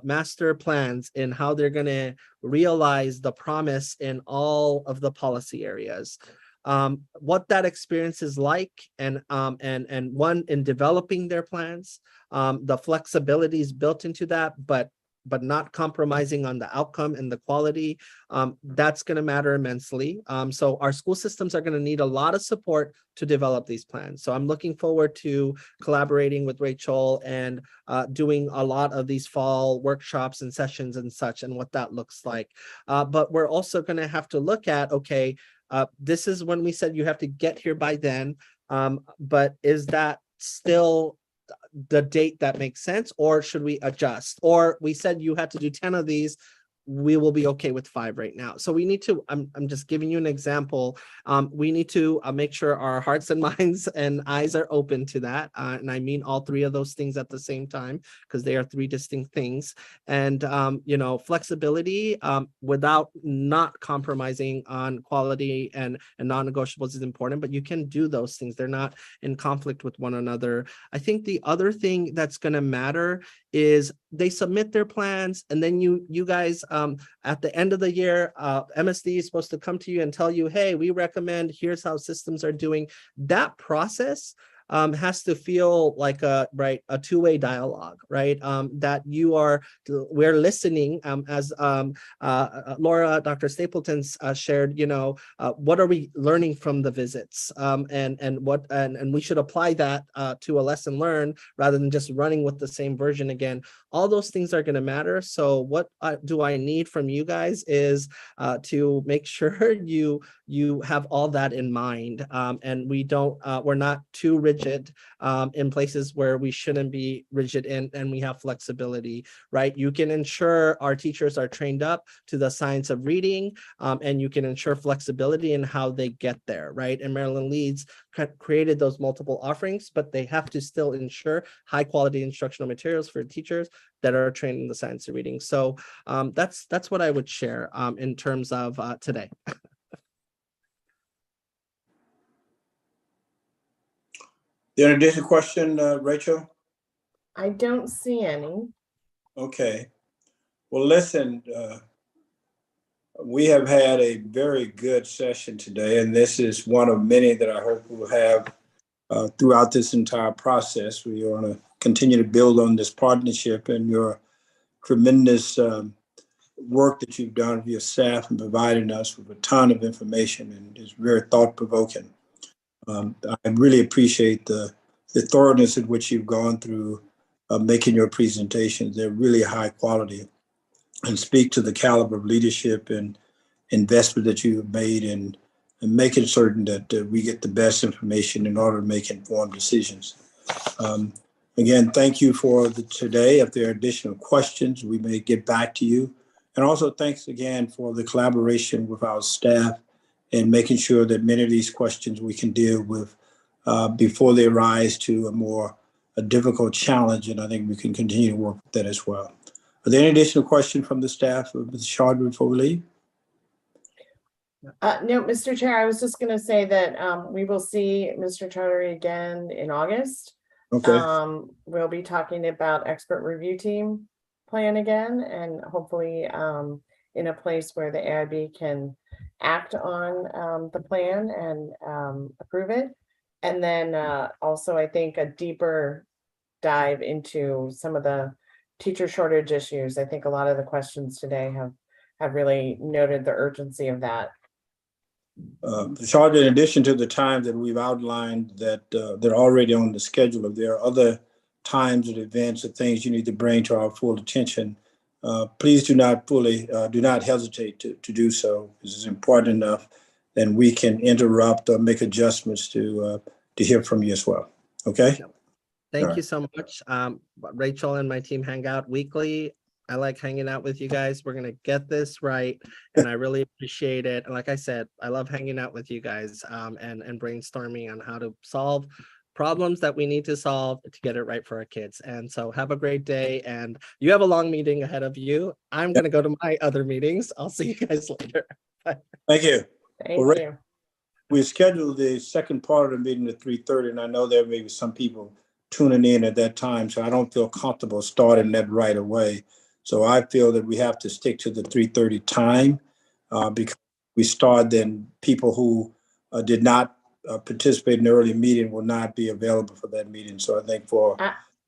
master plans in how they're going to realize the promise in all of the policy areas. What that experience is like, and one, in developing their plans, the flexibilities built into that, but not compromising on the outcome and the quality, that's going to matter immensely. So our school systems are going to need a lot of support to develop these plans. So I'm looking forward to collaborating with Rachel and doing a lot of these fall workshops and sessions and such, and what that looks like. But we're also going to have to look at, okay, this is when we said you have to get here by then, but is that still the date that makes sense, or should we adjust? Or we said you had to do 10 of these, we will be okay with 5 right now. So we need to, I'm just giving you an example. We need to make sure our hearts and minds and eyes are open to that. And I mean all 3 of those things at the same time, because they are 3 distinct things. And, flexibility without not compromising on quality and non-negotiables is important, but you can do those things. They're not in conflict with one another. I think the other thing that's going to matter is they submit their plans, and then you guys at the end of the year, MSD is supposed to come to you and tell you, hey, we recommend, here's how systems are doing. That process has to feel like a two-way dialogue, right? That we're listening, as Laura, Dr. Stapleton's shared, what are we learning from the visits, and we should apply that to a lesson learned rather than just running with the same version again. All those things are going to matter. So what do I need from you guys is to make sure you you have all that in mind. And we're not too rigid in places where we shouldn't be rigid in, and we have flexibility, right? You can ensure our teachers are trained up to the science of reading, and you can ensure flexibility in how they get there, right? And Maryland Leads created those multiple offerings, but they have to still ensure high quality instructional materials for teachers that are trained in the science of reading. So that's what I would share in terms of today. The additional question, Rachel? I don't see any. Okay. Well, listen, we have had a very good session today, and this is one of many that I hope we'll have throughout this entire process. We want to continue to build on this partnership and your tremendous work that you've done with your staff and providing us with a ton of information, and it's very thought-provoking. I really appreciate the thoroughness in which you've gone through making your presentations. They're really high quality and speak to the caliber of leadership and investment that you have made in making certain that we get the best information in order to make informed decisions. Again, thank you for today. If there are additional questions, we may get back to you. And also thanks again for the collaboration with our staff and making sure that many of these questions we can deal with before they rise to a difficult challenge. And I think we can continue to work with that as well. Are there any additional questions from the staff of Ms. Chaudhry before we leave? No, Mr. Chair, I was just going to say that we will see Mr. Chaudhry again in August. Okay. We'll be talking about expert review team plan again, and hopefully in a place where the AIB can act on the plan and approve it. And then also, I think a deeper dive into some of the teacher shortage issues. I think a lot of the questions today have really noted the urgency of that. Charlotte, in addition to the times that we've outlined that they're already on the schedule, if there are other times and events or things you need to bring to our full attention, please do not hesitate to do so. This is important enough, and we can interrupt or make adjustments to hear from you as well. Okay. Thank you so much. Rachel and my team hang out weekly. I like hanging out with you guys. We're going to get this right, and I really appreciate it. And like I said, I love hanging out with you guys and brainstorming on how to solve problems that we need to solve to get it right for our kids. And so have a great day. And you have a long meeting ahead of you. I'm going to go to my other meetings. I'll see you guys later. Bye. Thank you. Thank you. We scheduled the second part of the meeting at 3:30, and I know there may be some people tuning in at that time, so I don't feel comfortable starting that right away. So I feel that we have to stick to the 3:30 time because we start, then people who did not participate in the early meeting will not be available for that meeting. So I think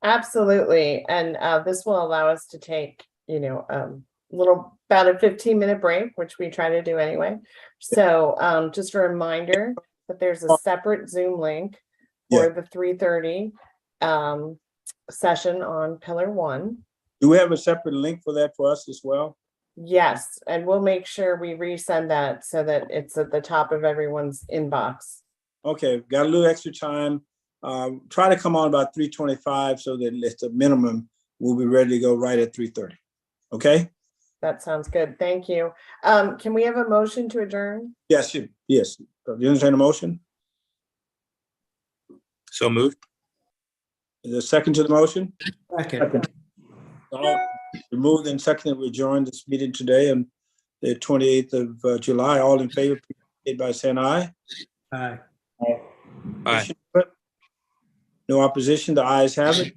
Absolutely. And this will allow us to take, about a 15-minute break, which we try to do anyway. So just a reminder that there's a separate Zoom link for the 3:30 session on Pillar 1. Do we have a separate link for that for us as well? Yes, and we'll make sure we resend that so that it's at the top of everyone's inbox. Okay, got a little extra time. Try to come on about 3:25 so that at the minimum, we'll be ready to go right at 3:30. Okay? That sounds good. Thank you. Can we have a motion to adjourn? Yes. Yes. Do you understand the motion? So moved. Is there a second to the motion? Second. We moved and seconded. We adjourned this meeting today on the 28th of July. All in favor, please indicate by saying aye. Aye. Aye. No opposition. The ayes have it.